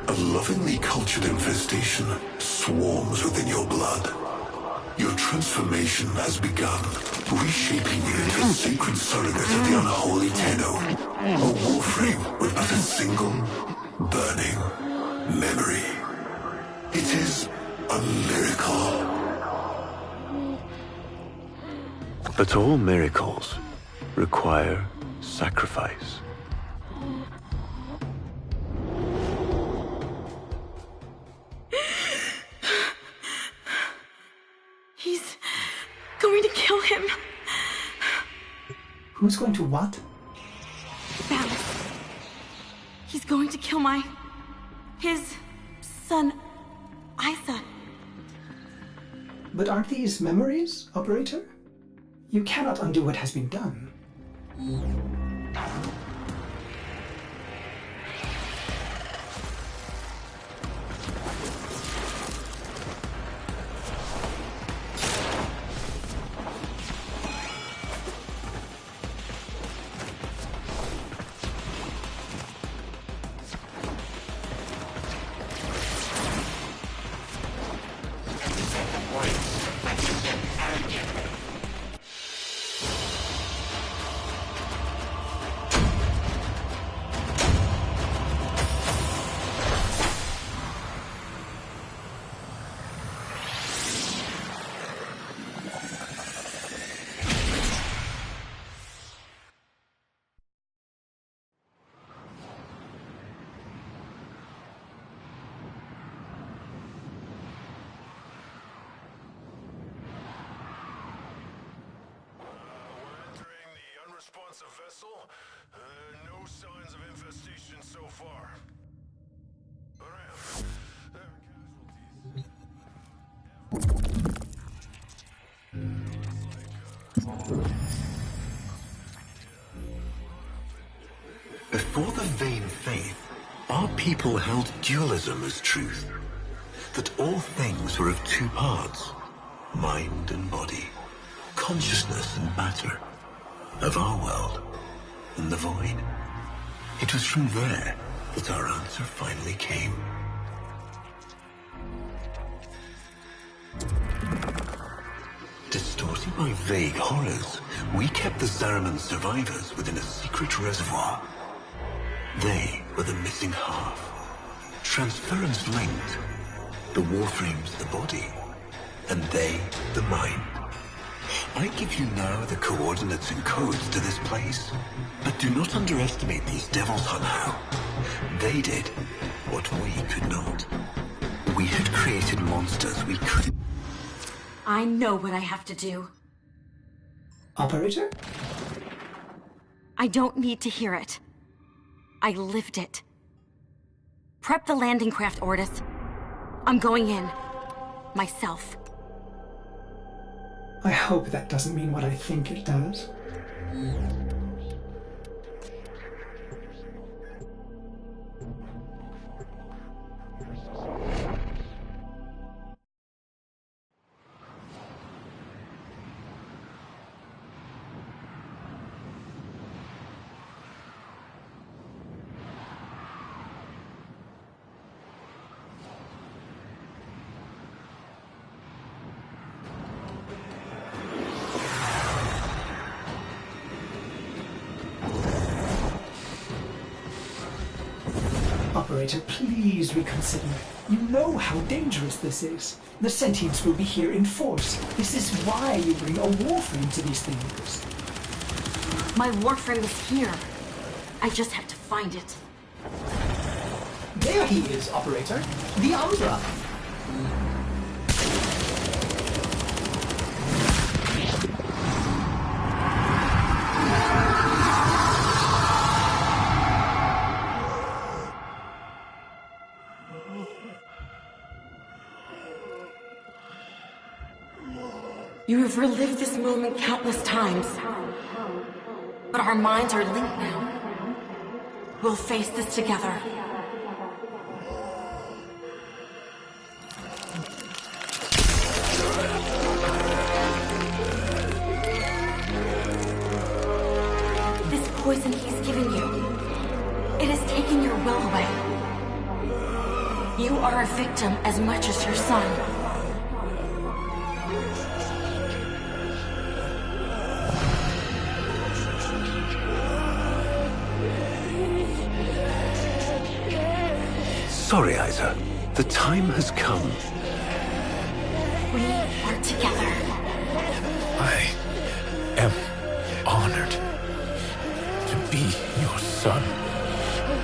a lovingly cultured infestation swarms within your blood. Your transformation has begun, reshaping you into a sacred surrogate of the unholy Tenno. A Warframe with but a single, burning memory. It is a miracle. But all miracles require sacrifice. He's going to kill him. Who's going to what? Ballas. He's going to kill his son, Isa. But aren't these memories, Operator? You cannot undo what has been done. Vessel? No signs of infestation so far. Around. There are casualties. Before the vain faith, our people held dualism as truth. That all things were of two parts, mind and body, consciousness and matter, of our world and the void. It was from there that our answer finally came. Distorted by vague horrors, we kept the Zariman survivors within a secret reservoir. They were the missing half. Transference linked. The Warframe's the body, and they the mind. I give you now the coordinates and codes to this place, but do not underestimate these devils somehow. They did what we could not. We had created monsters we couldn't. I know what I have to do. Operator? I don't need to hear it. I lived it. Prep the landing craft, Ordis. I'm going in. Myself. I hope that doesn't mean what I think it does. Operator, please reconsider. You know how dangerous this is. The sentients will be here in force. This is why you bring a Warframe to these things. My Warframe is here. I just have to find it. There he is, Operator. The Umbra. You have relived this moment countless times. But our minds are linked now. We'll face this together. This poison he's given you, it has taken your will away. You are a victim as much as your son. Sorry, Isa. The time has come. We are together. I am honored to be your son.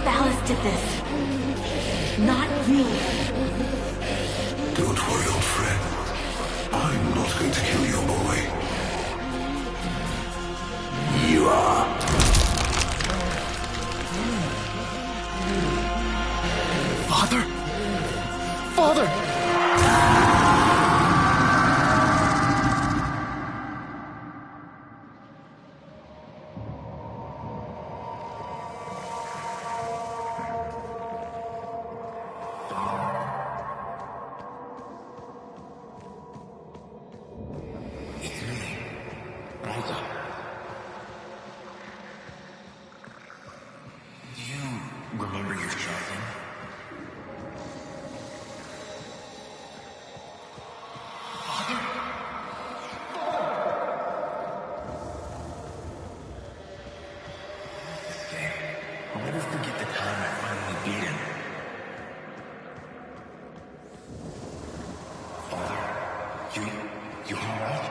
Valis did this. Not me. Don't worry, old friend. I'm not going to kill your boy. You are. Father? Father! It's me, Raja. Do you remember your childhood? I'll never forget the time I finally beat him. Father, you alright?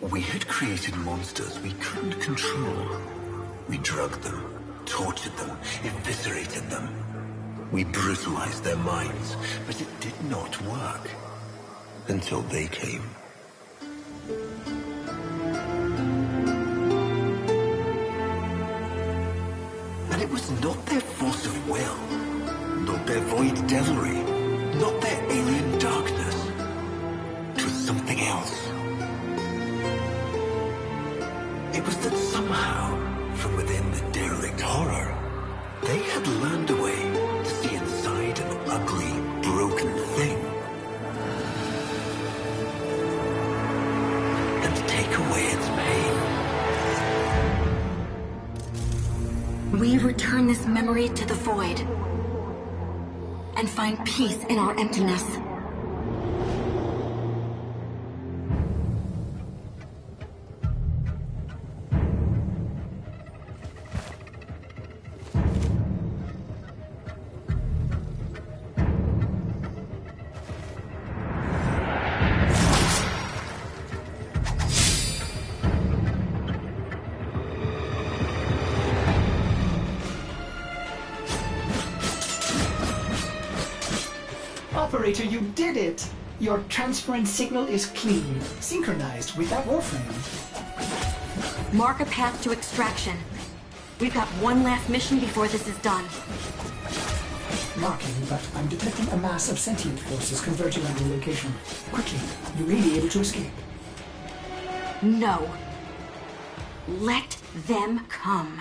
We had created monsters we couldn't control. We drugged them, tortured them, eviscerated them. We brutalized their minds, but it did not work. Until they came. And it was not their force of will, not their void devilry, not their alien darkness. It was something else. It was that somehow, from within the derelict carried to the void and find peace in our emptiness. Operator, you did it! Your transference signal is clean, synchronized with that Warframe. Mark a path to extraction. We've got one last mission before this is done. Marking, but I'm detecting a mass of sentient forces converging on your location. Quickly, you may be able to escape. No. Let them come.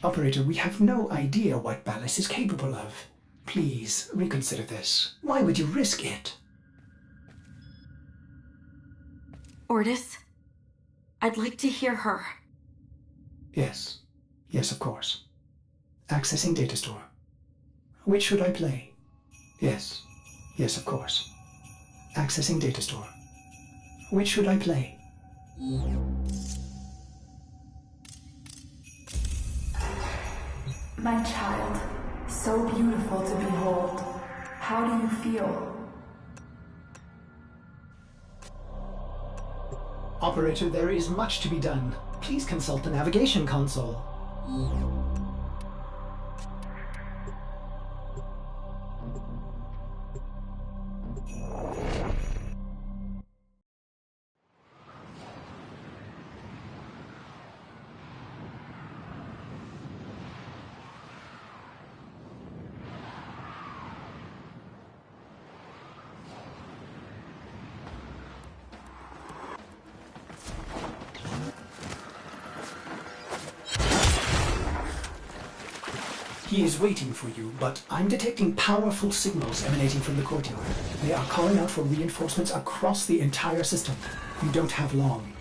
Operator, we have no idea what Ballas is capable of. Please, reconsider this. Why would you risk it? Ortis, I'd like to hear her. Yes. Yes, of course. Accessing data store. Which should I play? Yes. Yes, of course. Accessing data store. Which should I play? My child, so beautiful to behold. How do you feel? Operator, there is much to be done. Please consult the navigation console. He is waiting for you, but I'm detecting powerful signals emanating from the courtyard. They are calling out for reinforcements across the entire system. You don't have long.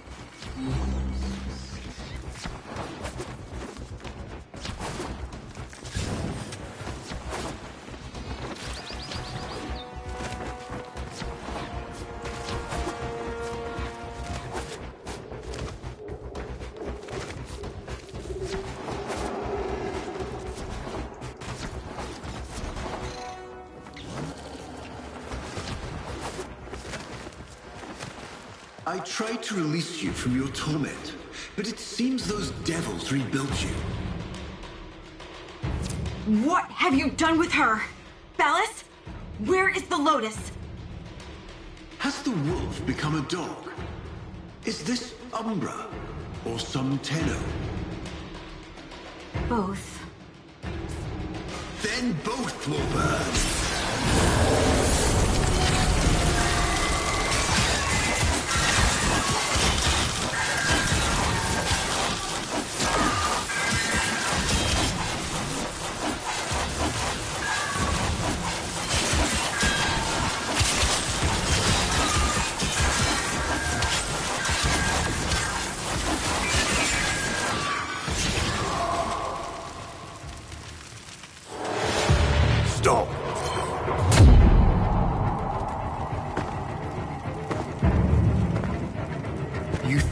I tried to release you from your torment, but it seems those devils rebuilt you. What have you done with her? Ballas? Where is the Lotus? Has the wolf become a dog? Is this Umbra or some Tenno? Both. Then both will burn.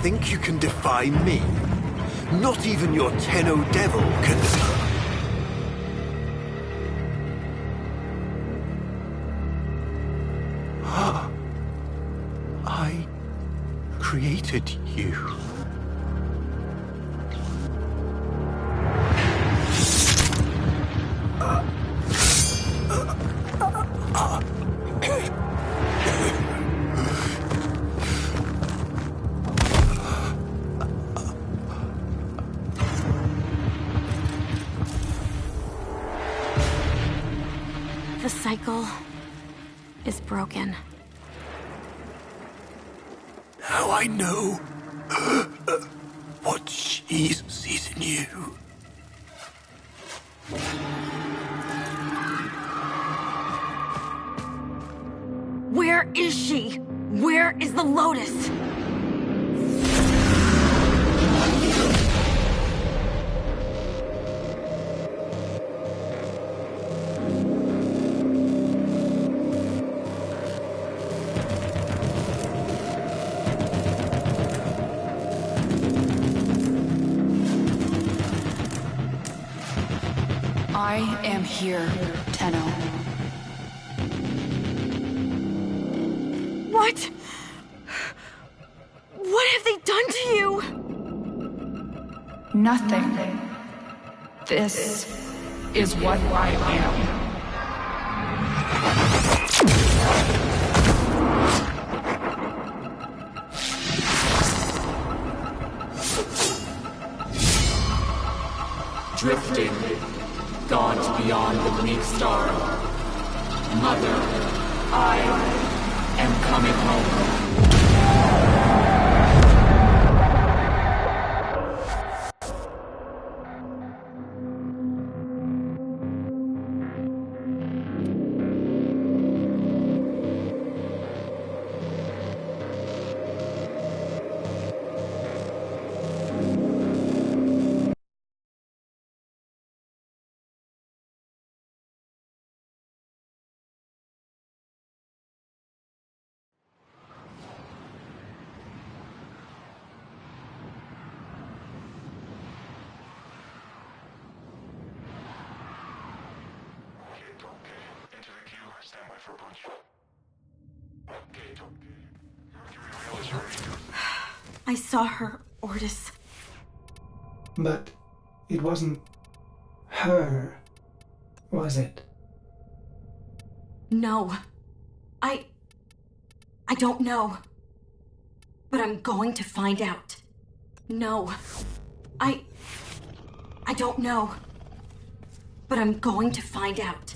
think you can defy me? Not even your Tenno Devil can... I created you. The cycle is broken. Now I know what she sees in you. Where is she? Where is the Lotus? I am here, Tenno. What? What have they done to you? Nothing. This is what I am. Drifting, gaunt beyond the bleak star. Mother, I am coming home. I saw her, Ortis. But it wasn't her, was it? No. I don't know. But I'm going to find out. No. I don't know. But I'm going to find out.